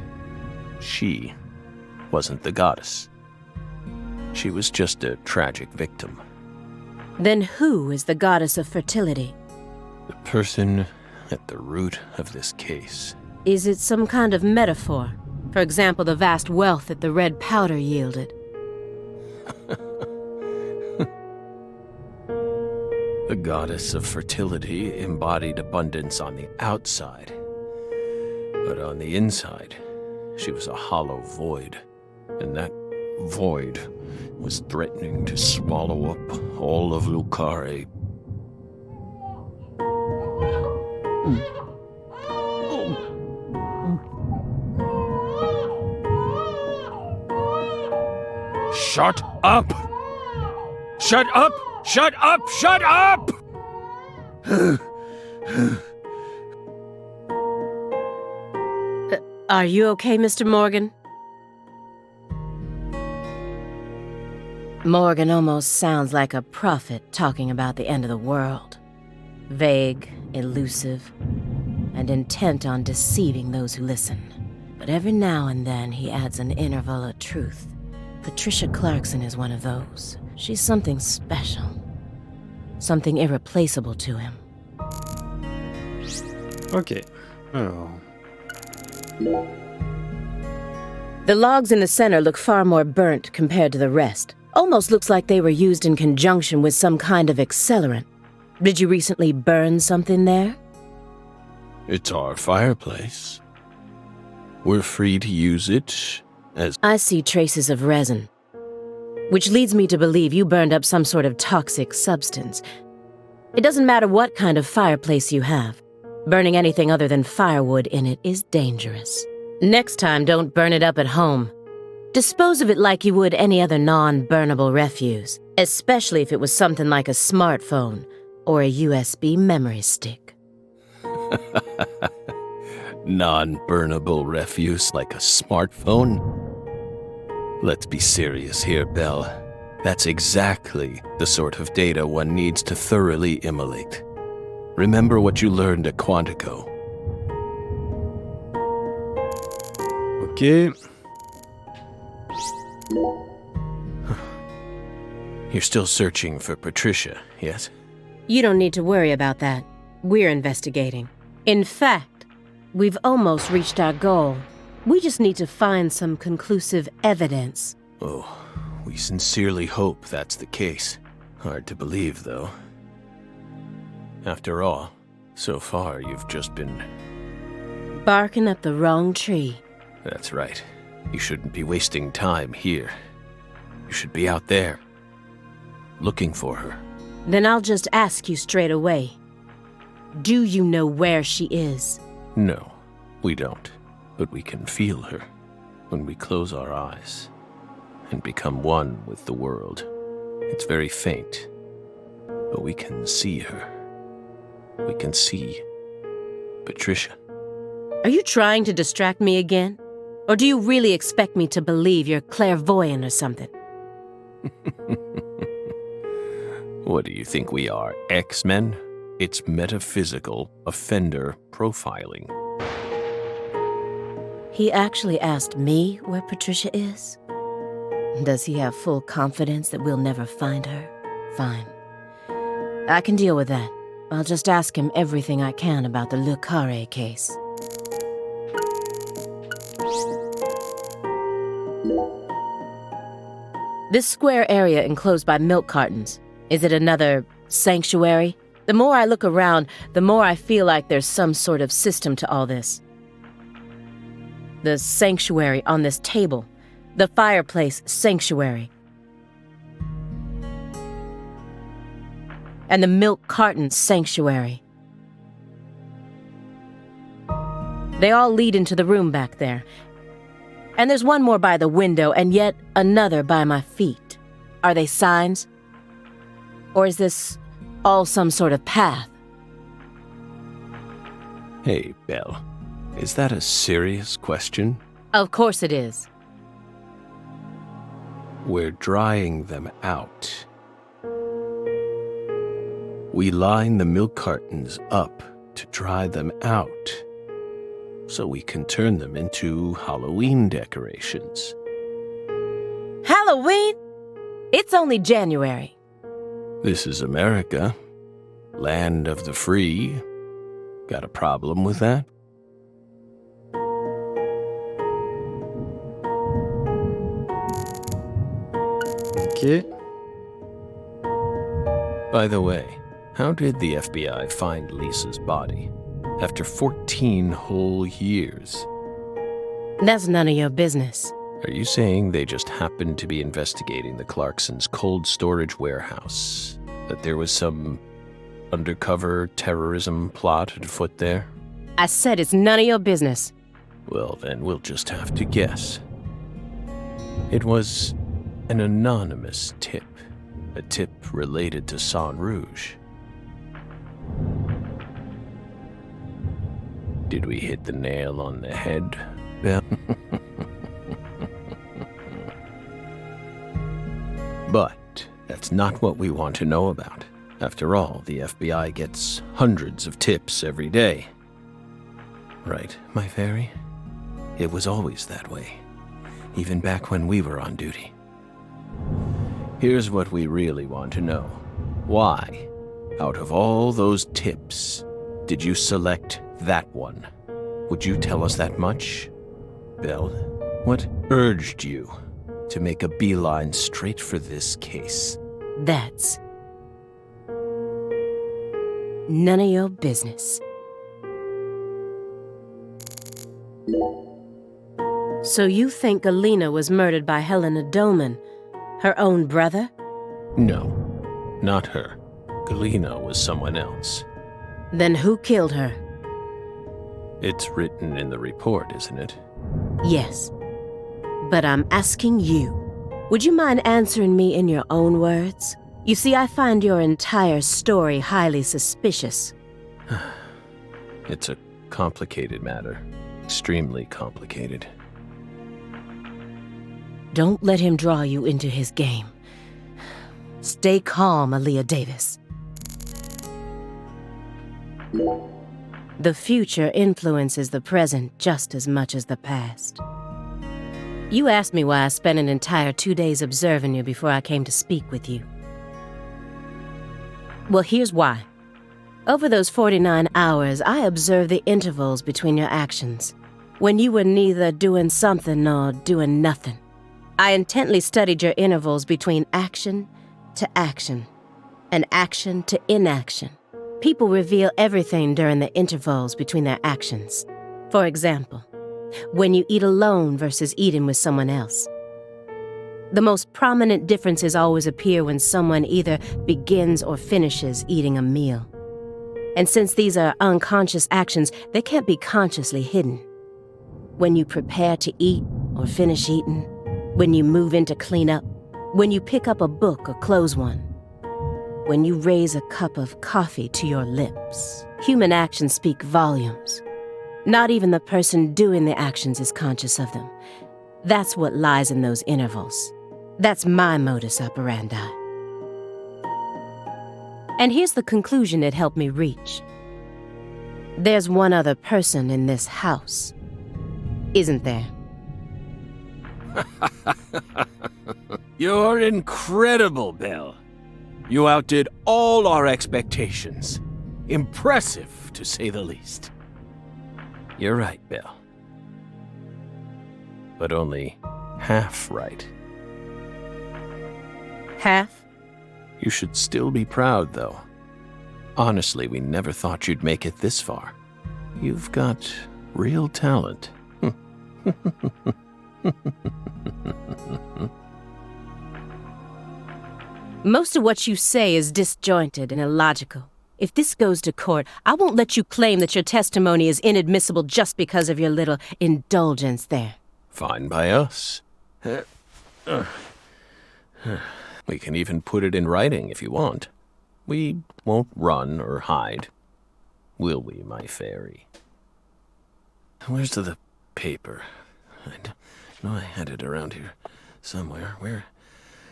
she wasn't the goddess. She was just a tragic victim. Then who is the goddess of fertility? The person at the root of this case. Is it some kind of metaphor? For example, the vast wealth that the red powder yielded. The goddess of fertility embodied abundance on the outside. But on the inside, she was a hollow void. And that void was threatening to swallow up all of Okrad. Shut up! Shut up! Shut up! Shut up! Are you okay, Mr. Morgan? Morgan almost sounds like a prophet talking about the end of the world. Vague, elusive, and intent on deceiving those who listen. But every now and then he adds an interval of truth. Patricia Clarkson is one of those. She's something special. Something irreplaceable to him. Ok. Alors... The logs in the center look far more burnt compared to the rest. Almost looks like they were used in conjunction with some kind of accelerant. Did you recently burn something there? It's our fireplace. We're free to use it as... I see traces of resin, which leads me to believe you burned up some sort of toxic substance. It doesn't matter what kind of fireplace you have. Burning anything other than firewood in it is dangerous. Next time, don't burn it up at home. Dispose of it like you would any other non-burnable refuse, especially if it was something like a smartphone or a USB memory stick. Non-burnable refuse like a smartphone? Let's be serious here, Belle. That's exactly the sort of data one needs to thoroughly immolate. Remember what you learned at Quantico. Ok. You're still searching for Patricia, yes? You don't need to worry about that. We're investigating. In fact, we've almost reached our goal. We just need to find some conclusive evidence. Oh, we sincerely hope that's the case. Hard to believe, though. After all, so far you've just been... barking up the wrong tree. That's right. You shouldn't be wasting time here. You should be out there, looking for her. Then I'll just ask you straight away. Do you know where she is? No, we don't. But we can feel her when we close our eyes and become one with the world. It's very faint, but we can see her. We can see Patricia. Are you trying to distract me again? Or do you really expect me to believe you're clairvoyant or something? What do you think we are, X-Men? It's metaphysical offender profiling. He actually asked me where Patricia is? Does he have full confidence that we'll never find her? Fine. I can deal with that. I'll just ask him everything I can about the Okrad case. This square area enclosed by milk cartons, is it another sanctuary? The more I look around, the more I feel like there's some sort of system to all this. The sanctuary on this table. The fireplace sanctuary. And the milk carton sanctuary. They all lead into the room back there. And there's one more by the window, and yet another by my feet. Are they signs? Or is this all some sort of path? Hey, Belle. Is that a serious question? Of course it is. We're drying them out. We line the milk cartons up to dry them out, so we can turn them into Halloween decorations. Halloween? It's only January. This is America, land of the free. Got a problem with that? Ok. By the way, how did the FBI find Lisa's body? After 14 whole years. That's none of your business. Are you saying they just happened to be investigating the Clarksons' cold storage warehouse? That there was some undercover terrorism plot afoot there? I said it's none of your business. Well, then we'll just have to guess. It was an anonymous tip. A tip related to Saint Rouge. Did we hit the nail on the head, Belle? But that's not what we want to know about. After all, the FBI gets hundreds of tips every day. Right, my fairy? It was always that way, even back when we were on duty. Here's what we really want to know. Why, out of all those tips, did you select that one? Would you tell us that much? Belle, what urged you to make a beeline straight for this case? That's none of your business. So you think Lena was murdered by Helena Doman, her own brother? No, not her. Lena was someone else. Then who killed her? It's written in the report, isn't it? Yes. But I'm asking you, would you mind answering me in your own words? You see, I find your entire story highly suspicious. It's a complicated matter. Extremely complicated. Don't let him draw you into his game. Stay calm, Aaliyah Davis. The future influences the present just as much as the past. You asked me why I spent an entire 2 days observing you before I came to speak with you. Well, here's why. Over those 49 hours, I observed the intervals between your actions, when you were neither doing something nor doing nothing. I intently studied your intervals between action to action, and action to inaction. People reveal everything during the intervals between their actions. For example, when you eat alone versus eating with someone else. The most prominent differences always appear when someone either begins or finishes eating a meal. And since these are unconscious actions, they can't be consciously hidden. When you prepare to eat or finish eating, when you move in to clean up, when you pick up a book or close one, when you raise a cup of coffee to your lips. Human actions speak volumes. Not even the person doing the actions is conscious of them. That's what lies in those intervals. That's my modus operandi. And here's the conclusion it helped me reach. There's one other person in this house, isn't there? You're incredible, Belle. You outdid all our expectations. Impressive, to say the least. You're right, Belle. But only half right. Half? You should still be proud, though. Honestly, we never thought you'd make it this far. You've got real talent. Most of what you say is disjointed and illogical. If this goes to court, I won't let you claim that your testimony is inadmissible just because of your little indulgence there. Fine by us. We can even put it in writing if you want. We won't run or hide. Will we, my fairy? Where's the paper? I know I had it around here somewhere.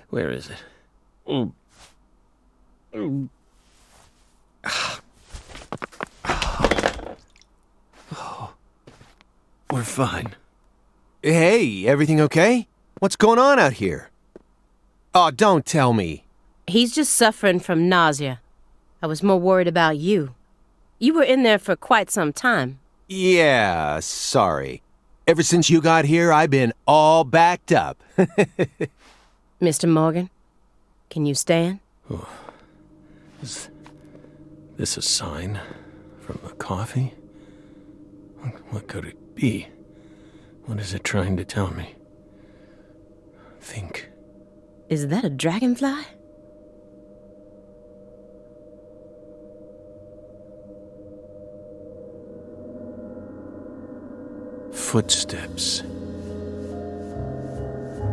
Where is it? Oh. We're fine. Hey, everything okay? What's going on out here? Oh, don't tell me. He's just suffering from nausea. I was more worried about you. You were in there for quite some time. Yeah, sorry. Ever since you got here, I've been all backed up. Mr. Morgan, can you stand? Oh. Is this a sign from the coffee? What could it be? What is it trying to tell me? Think. Is that a dragonfly? Footsteps.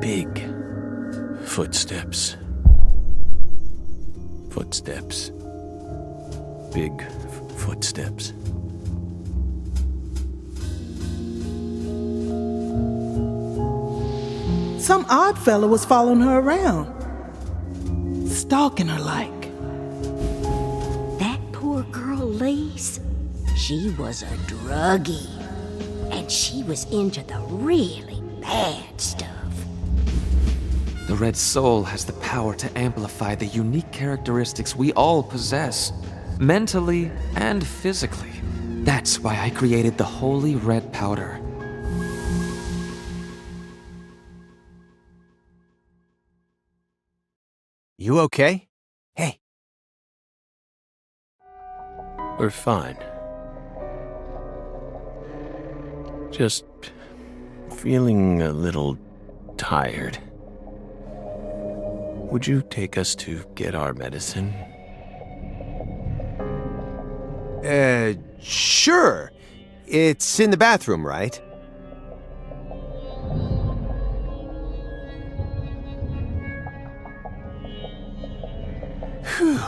Big footsteps. Footsteps. Big footsteps. Some odd fella was following her around, stalking her like. That poor girl, Lise, she was a druggie. And she was into the really bad stuff. The Red Soul has the power to amplify the unique characteristics we all possess, mentally and physically. That's why I created the Holy Red Powder. You okay? Hey. We're fine. Just feeling a little tired. Would you take us to get our medicine? Sure. It's in the bathroom, right? Whew.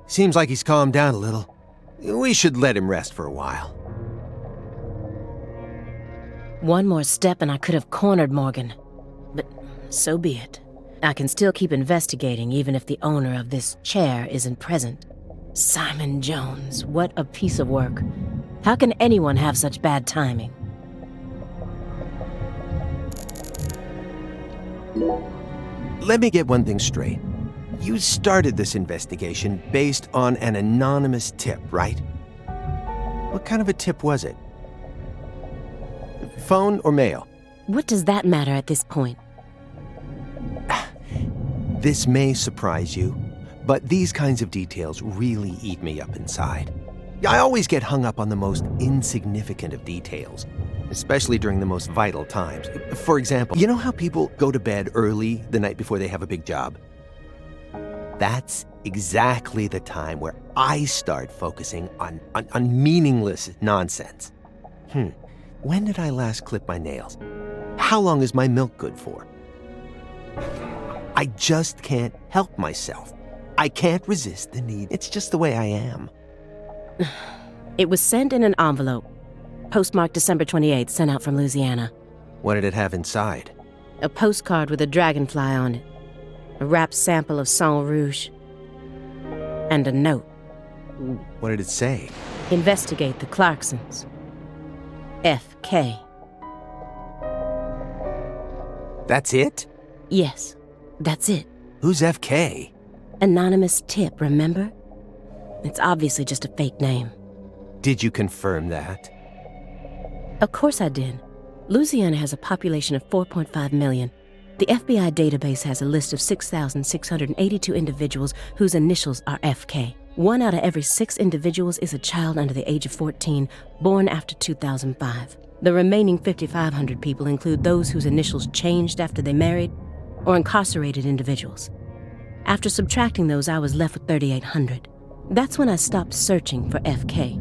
Seems like he's calmed down a little. We should let him rest for a while. One more step and I could have cornered Morgan. But so be it. I can still keep investigating even if the owner of this chair isn't present. Simon Jones, what a piece of work. How can anyone have such bad timing? Let me get one thing straight. You started this investigation based on an anonymous tip, right? What kind of a tip was it? Phone or mail? What does that matter at this point? This may surprise you, but these kinds of details really eat me up inside. I always get hung up on the most insignificant of details, especially during the most vital times. For example, you know how people go to bed early the night before they have a big job? That's exactly the time where I start focusing on meaningless nonsense. When did I last clip my nails? How long is my milk good for? I just can't help myself. I can't resist the need. It's just the way I am. It was sent in an envelope. Postmarked December 28th, sent out from Louisiana. What did it have inside? A postcard with a dragonfly on it. A wrapped sample of Sang Rouge. And a note. What did it say? Investigate the Clarksons. F.K. That's it? Yes, that's it. Who's F.K.? Anonymous tip, remember? It's obviously just a fake name. Did you confirm that? Of course I did. Louisiana has a population of 4.5 million. The FBI database has a list of 6,682 individuals whose initials are FK. 1 out of every 6 individuals is a child under the age of 14, born after 2005. The remaining 5,500 people include those whose initials changed after they married, or incarcerated individuals. After subtracting those, I was left with 3,800. That's when I stopped searching for FK,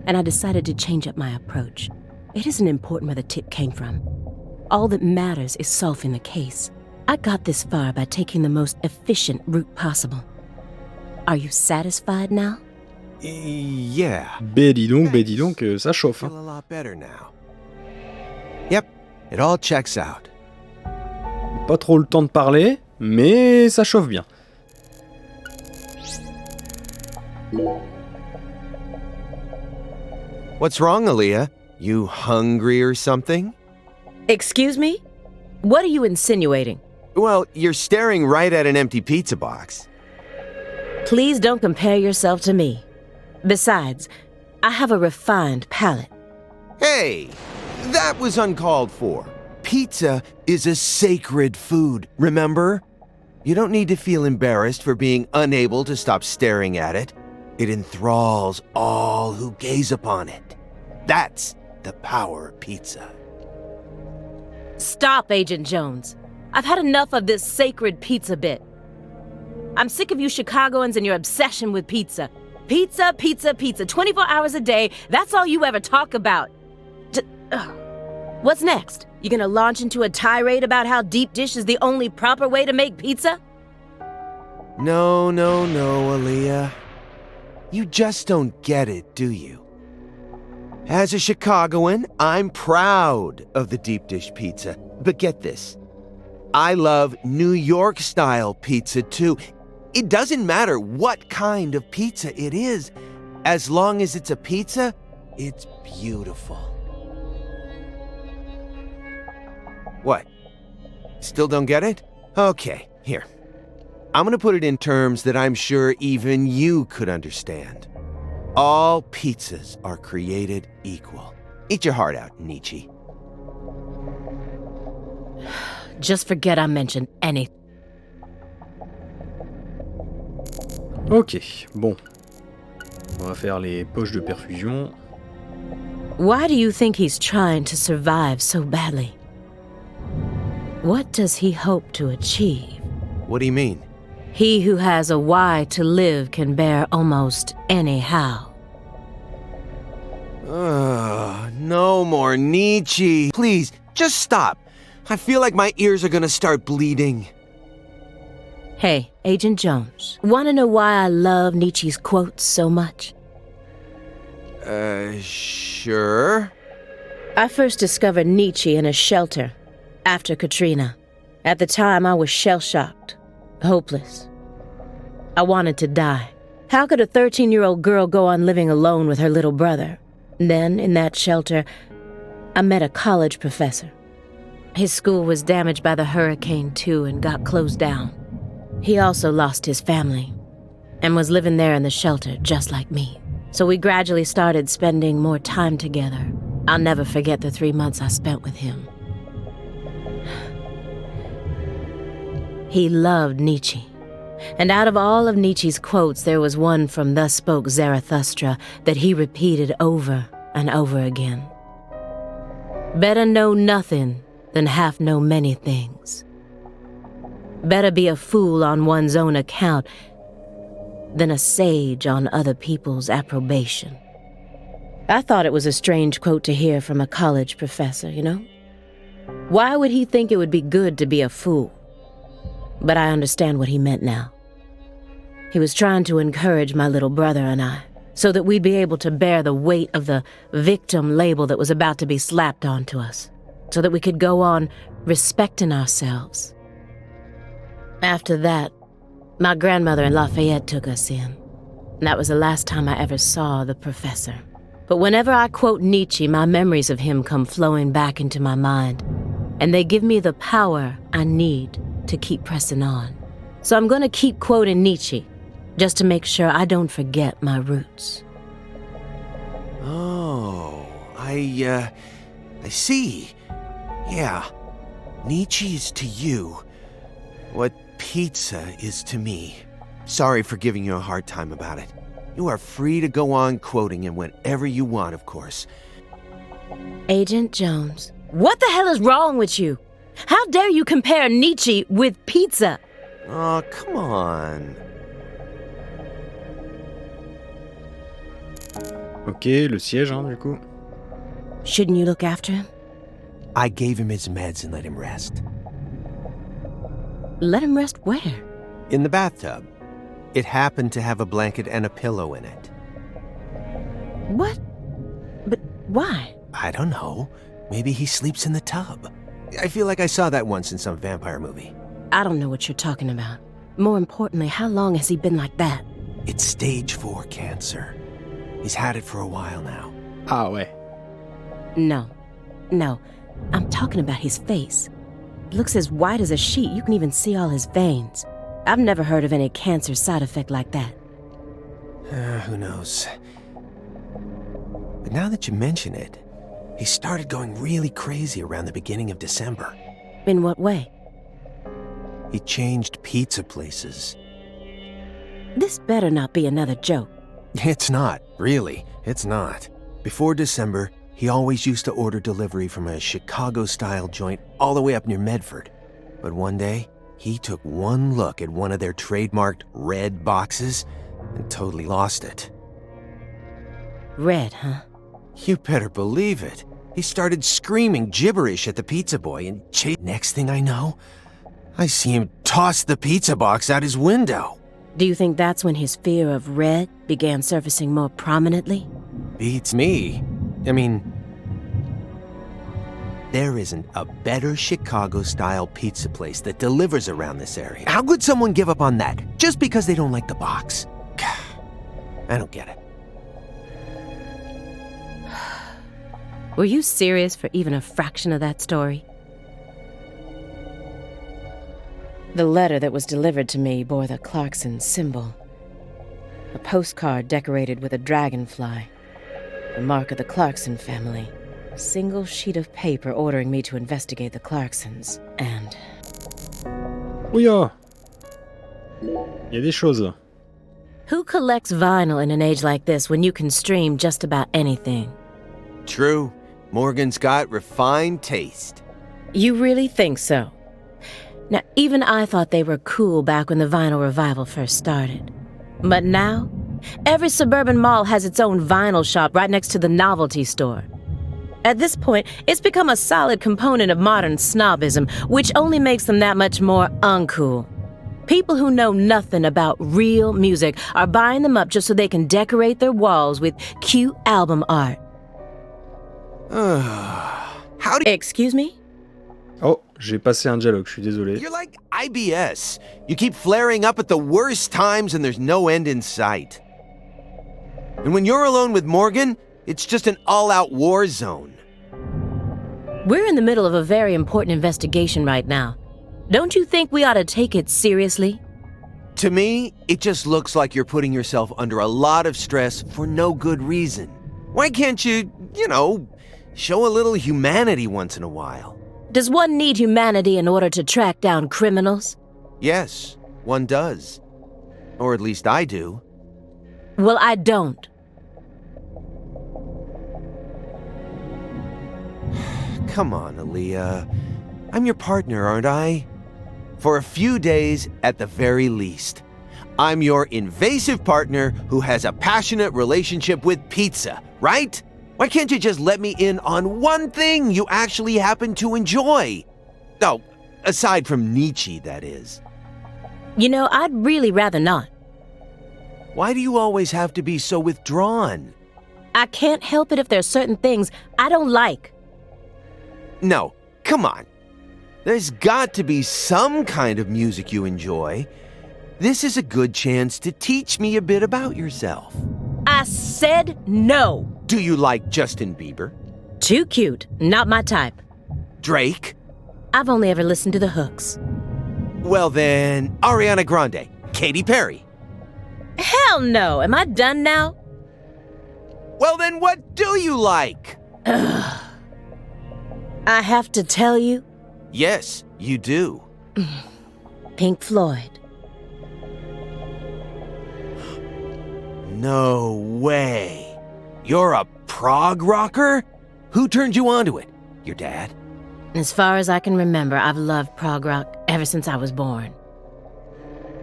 and I decided to change up my approach. It isn't important where the tip came from. All that matters is solving the case. I got this far by taking the most efficient route possible. Are you satisfied now? Yeah. Ben dis donc, ça chauffe. I feel a lot better now. Yep, it all checks out. Pas trop le temps de parler, mais ça chauffe bien. What's wrong, Aaliyah? You hungry or something? Excuse me? What are you insinuating? Well, you're staring right at an empty pizza box. Please don't compare yourself to me. Besides, I have a refined palate. Hey, that was uncalled for. Pizza is a sacred food, remember? You don't need to feel embarrassed for being unable to stop staring at it. It enthralls all who gaze upon it. That's the power of pizza. Stop, Agent Jones. I've had enough of this sacred pizza bit. I'm sick of you Chicagoans and your obsession with pizza. Pizza, pizza, pizza. 24 hours a day, that's all you ever talk about. What's next? You gonna launch into a tirade about how deep dish is the only proper way to make pizza? No, Aaliyah. You just don't get it, do you? As a Chicagoan, I'm proud of the deep dish pizza. But get this, I love New York-style pizza too. It doesn't matter what kind of pizza it is. As long as it's a pizza, it's beautiful. What? Still don't get it? Okay, here. I'm gonna put it in terms that I'm sure even you could understand. All pizzas are created equal. Eat your heart out, Nietzsche. Just forget I mentioned anything. Ok, bon. On va faire les poches de perfusion. Why do you think he's trying to survive so badly? What does he hope to achieve? What do you mean? He who has a why to live can bear almost any how. No more Nietzsche. Please, just stop. I feel like my ears are gonna start bleeding. Hey, Agent Jones, wanna know why I love Nietzsche's quotes so much? Sure. I first discovered Nietzsche in a shelter after Katrina. At the time, I was shell-shocked, hopeless. I wanted to die. How could a 13-year-old girl go on living alone with her little brother? Then, in that shelter, I met a college professor. His school was damaged by the hurricane, too, and got closed down. He also lost his family and was living there in the shelter, just like me. So we gradually started spending more time together. I'll never forget the 3 months I spent with him. He loved Nietzsche. And out of all of Nietzsche's quotes, there was one from Thus Spoke Zarathustra that he repeated over and over again. Better know nothing than half know many things. Better be a fool on one's own account than a sage on other people's approbation. I thought it was a strange quote to hear from a college professor, you know? Why would he think it would be good to be a fool? But I understand what he meant now. He was trying to encourage my little brother and I, so that we'd be able to bear the weight of the victim label that was about to be slapped onto us, so that we could go on respecting ourselves. After that, my grandmother in Lafayette took us in. And that was the last time I ever saw the professor. But whenever I quote Nietzsche, my memories of him come flowing back into my mind, and they give me the power I need to keep pressing on. So I'm gonna keep quoting Nietzsche, just to make sure I don't forget my roots. Oh, I see. Yeah, Nietzsche is to you what pizza is to me. Sorry for giving you a hard time about it. You are free to go on quoting him whenever you want, of course. Agent Jones, what the hell is wrong with you? How dare you compare Nietzsche with pizza? Oh, come on. Ok, le siège, hein, du coup. Shouldn't you look after him? I gave him his meds and let him rest. Let him rest where? In the bathtub. It happened to have a blanket and a pillow in it. What? But why? I don't know. Maybe he sleeps in the tub. I feel like I saw that once in some vampire movie. I don't know what you're talking about. More importantly, how long has he been like that? It's stage 4 cancer. He's had it for a while now. Ah ouais. No. I'm talking about his face. It looks as white as a sheet. You can even see all his veins. I've never heard of any cancer side effect like that. Who knows? But now that you mention it, he started going really crazy around the beginning of December. In what way? He changed pizza places. This better not be another joke. It's not, really. It's not. Before December, he always used to order delivery from a Chicago-style joint all the way up near Medford. But one day, he took one look at one of their trademarked red boxes and totally lost it. Red, huh? You better believe it. He started screaming gibberish at the pizza boy and next thing I know, I see him toss the pizza box out his window. Do you think that's when his fear of red began surfacing more prominently? Beats me. I mean, there isn't a better Chicago-style pizza place that delivers around this area. How could someone give up on that just because they don't like the box? I don't get it. Were you serious for even a fraction of that story? The letter that was delivered to me bore the Clarkson symbol. A postcard decorated with a dragonfly, the mark of the Clarkson family. A single sheet of paper ordering me to investigate the Clarksons, and... Ouya! Il y a des choses. Who collects vinyl in an age like this when you can stream just about anything? True. Morgan's got refined taste. You really think so? Now, even I thought they were cool back when the vinyl revival first started. But now, every suburban mall has its own vinyl shop right next to the novelty store. At this point, it's become a solid component of modern snobism, which only makes them that much more uncool. People who know nothing about real music are buying them up just so they can decorate their walls with cute album art. How do you... Excuse me? Oh, j'ai passé un dialogue, je suis désolé. You're like IBS. You keep flaring up at the worst times and there's no end in sight. And when you're alone with Morgan, it's just an all-out war zone. We're in the middle of a very important investigation right now. Don't you think we ought to take it seriously? To me, it just looks like you're putting yourself under a lot of stress for no good reason. Why can't you, show a little humanity once in a while? Does one need humanity in order to track down criminals? Yes, one does. Or at least I do. Well, I don't. Come on, Aaliyah. I'm your partner, aren't I? For a few days, at the very least. I'm your invasive partner who has a passionate relationship with pizza, right? Why can't you just let me in on one thing you actually happen to enjoy? Oh, aside from Nietzsche, that is. I'd really rather not. Why do you always have to be so withdrawn? I can't help it if there's certain things I don't like. No, come on. There's got to be some kind of music you enjoy. This is a good chance to teach me a bit about yourself. I said no. Do you like Justin Bieber? Too cute. Not my type. Drake? I've only ever listened to the hooks. Well then, Ariana Grande, Katy Perry. Hell no. Am I done now? Well then, what do you like? I have to tell you? Yes, you do. Pink Floyd. No way. You're a prog rocker? Who turned you onto it? Your dad? As far as I can remember, I've loved prog rock ever since I was born.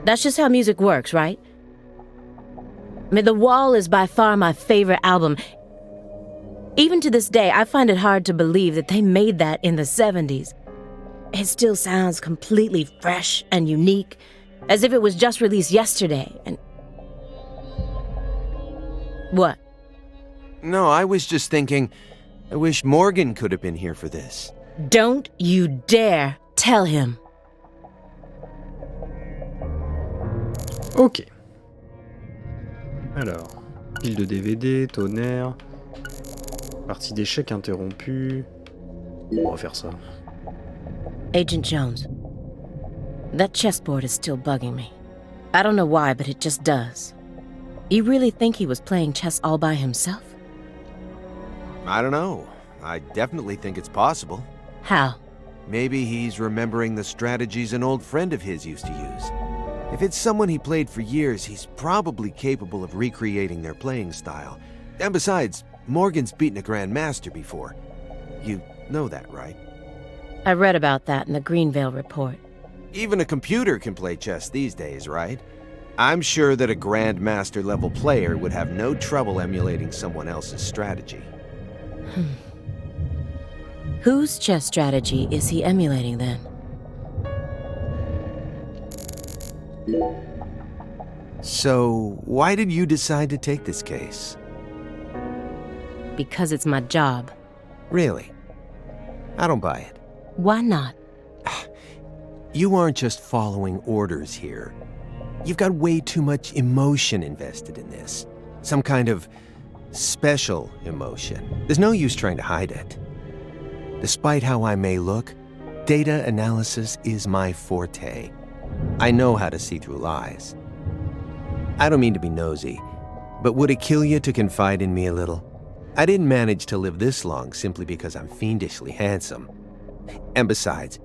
That's just how music works, right? The Wall is by far my favorite album. Even to this day, I find it hard to believe that they made that in the 70s. It still sounds completely fresh and unique, as if it was just released yesterday, and... What? No, I was just thinking, I wish Morgan could have been here for this. Don't you dare tell him. Ok. Alors, pile de DVD, tonnerre, partie d'échecs interrompue. On va faire ça. Agent Jones, that chessboard is still bugging me. I don't know why, but it just does. You really think he was playing chess all by himself? I don't know. I definitely think it's possible. How? Maybe he's remembering the strategies an old friend of his used to use. If it's someone he played for years, he's probably capable of recreating their playing style. And besides, Morgan's beaten a Grandmaster before. You know that, right? I read about that in the Greenvale report. Even a computer can play chess these days, right? I'm sure that a Grandmaster level player would have no trouble emulating someone else's strategy. Whose chess strategy is he emulating then? So, why did you decide to take this case? Because it's my job. Really? I don't buy it. Why not? You aren't just following orders here. You've got way too much emotion invested in this. Some kind of special emotion. There's no use trying to hide it. Despite how I may look, data analysis is my forte. I know how to see through lies. I don't mean to be nosy, but would it kill you to confide in me a little? I didn't manage to live this long simply because I'm fiendishly handsome. And besides,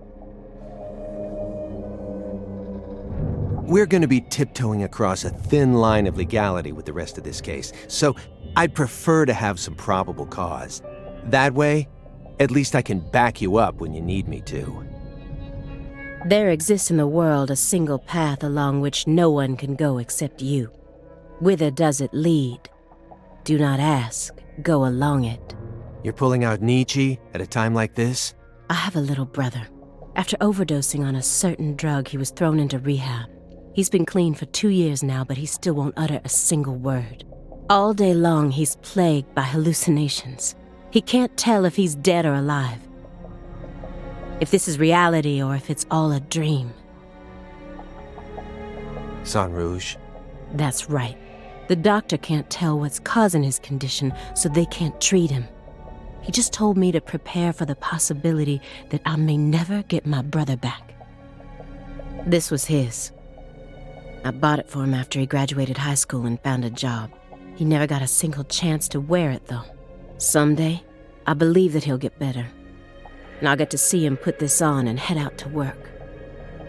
we're going to be tiptoeing across a thin line of legality with the rest of this case, so I'd prefer to have some probable cause. That way, at least I can back you up when you need me to. There exists in the world a single path along which no one can go except you. Whither does it lead? Do not ask, go along it. You're pulling out Nietzsche at a time like this? I have a little brother. After overdosing on a certain drug, he was thrown into rehab. He's been clean for 2 years now, but he still won't utter a single word. All day long, he's plagued by hallucinations. He can't tell if he's dead or alive. If this is reality or if it's all a dream. Sang Rouge. That's right. The doctor can't tell what's causing his condition, so they can't treat him. He just told me to prepare for the possibility that I may never get my brother back. This was his. I bought it for him after he graduated high school and found a job. He never got a single chance to wear it, though. Someday, I believe that he'll get better. And I'll get to see him put this on and head out to work.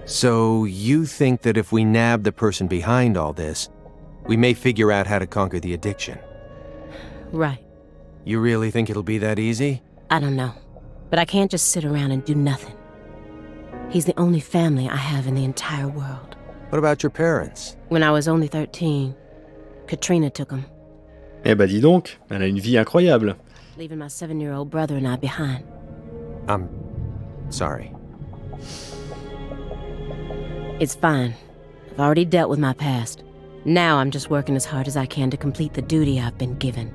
So you think that if we nab the person behind all this, we may figure out how to conquer the addiction? Right. You really think it'll be that easy? I don't know. But I can't just sit around and do nothing. He's the only family I have in the entire world. What about your parents? When I was only 13, Katrina took him. Eh bah dis donc, elle a une vie incroyable. Leaving my 7-year-old brother and I behind. I'm sorry. It's fine. I've already dealt with my past. Now I'm just working as hard as I can to complete the duty I've been given.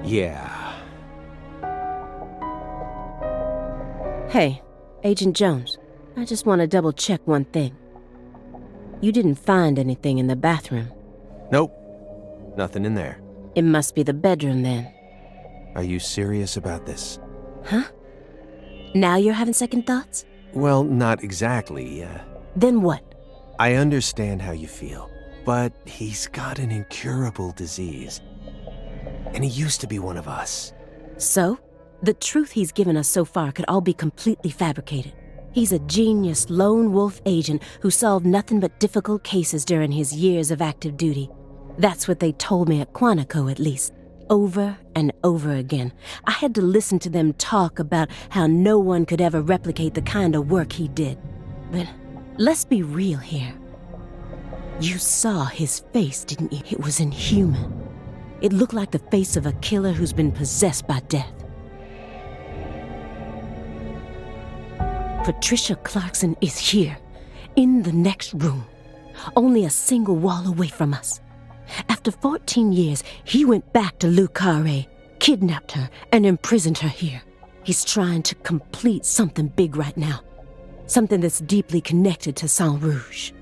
Yeah. Hey, Agent Jones, I just want to double-check one thing. You didn't find anything in the bathroom. Nope. Nothing in there. It must be the bedroom then. Are you serious about this? Huh? Now you're having second thoughts? Well, not exactly. Then what? I understand how you feel, but he's got an incurable disease. And he used to be one of us. So? The truth he's given us so far could all be completely fabricated. He's a genius lone wolf agent who solved nothing but difficult cases during his years of active duty. That's what they told me at Quantico, at least. Over and over again. I had to listen to them talk about how no one could ever replicate the kind of work he did. But let's be real here. You saw his face, didn't you? It was inhuman. It looked like the face of a killer who's been possessed by death. Patricia Clarkson is here, in the next room, only a single wall away from us. After 14 years, he went back to Le Carré, kidnapped her, and imprisoned her here. He's trying to complete something big right now. Something that's deeply connected to Saint Rouge.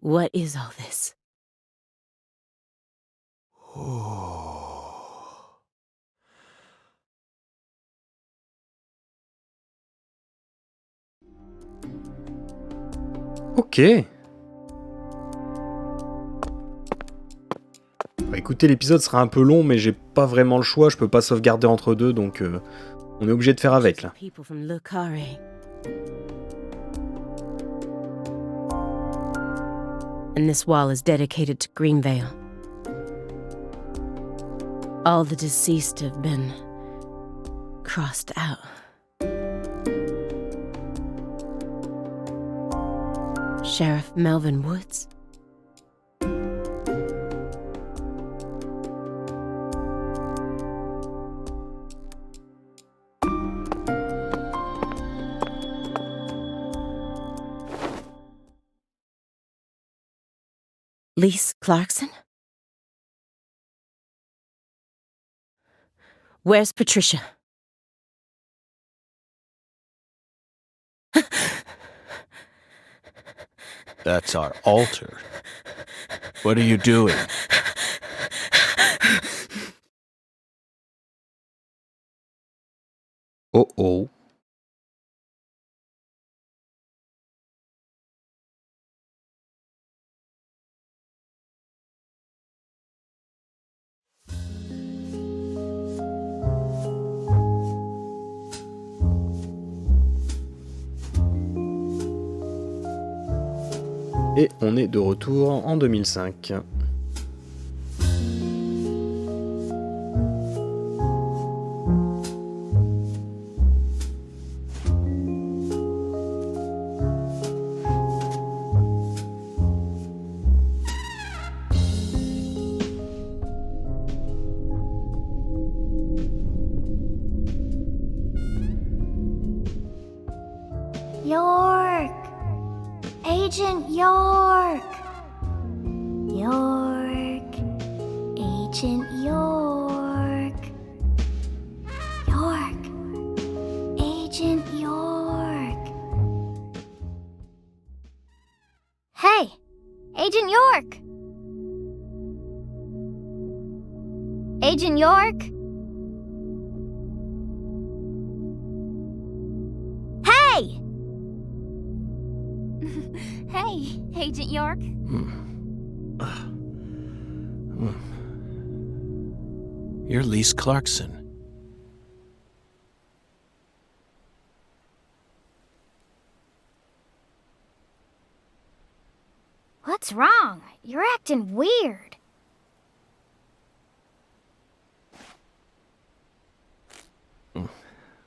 What is all this? Ok. Bah, écoutez, l'épisode sera un peu long, mais j'ai pas vraiment le choix, je peux pas sauvegarder entre deux, donc on est obligé de faire avec là. People from Le Carré. And this wall is dedicated to Greenvale. All the deceased have been crossed out. Sheriff Melvin Woods? Lise Clarkson? Where's Patricia? That's our altar. What are you doing? Oh. Et on est de retour en 2005. York! Agent York! York! Agent York! York! Agent York! Hey! Agent York! Agent York? Hey! Hey, Agent York. You're Lise Clarkson. What's wrong? You're acting weird.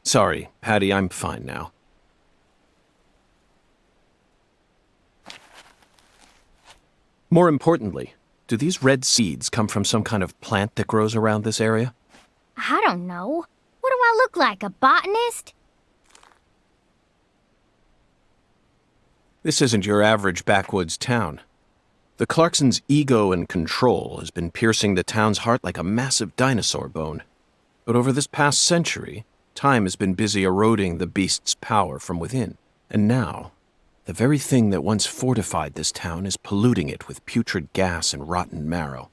Sorry, Patty, I'm fine now. More importantly, do these red seeds come from some kind of plant that grows around this area? I don't know. What do I look like, a botanist? This isn't your average backwoods town. The Clarksons' ego and control has been piercing the town's heart like a massive dinosaur bone. But over this past century, time has been busy eroding the beast's power from within. And now, the very thing that once fortified this town is polluting it with putrid gas and rotten marrow.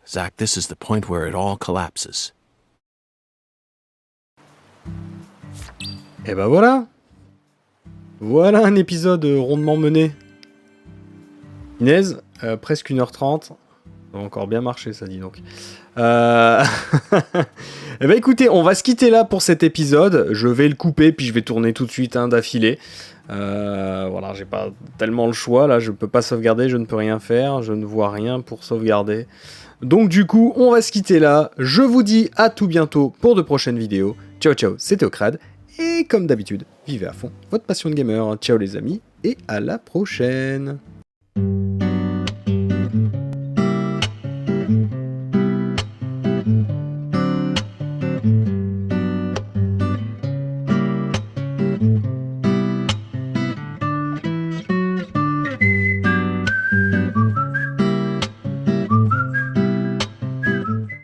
Zach, this is the point where it all collapses. Et bah voilà. Voilà un épisode rondement mené. Inès, presque 1h30. Ça va encore bien marcher, ça dit donc. Eh ben écoutez, on va se quitter là pour cet épisode. Je vais le couper, puis je vais tourner tout de suite d'affilée. Voilà, j'ai pas tellement le choix là, je peux pas sauvegarder, je ne peux rien faire, je ne vois rien pour sauvegarder. Donc du coup, on va se quitter là. Je vous dis à tout bientôt pour de prochaines vidéos. Ciao ciao, c'était Okrad. Et comme d'habitude, vivez à fond votre passion de gamer. Ciao les amis, et à la prochaine.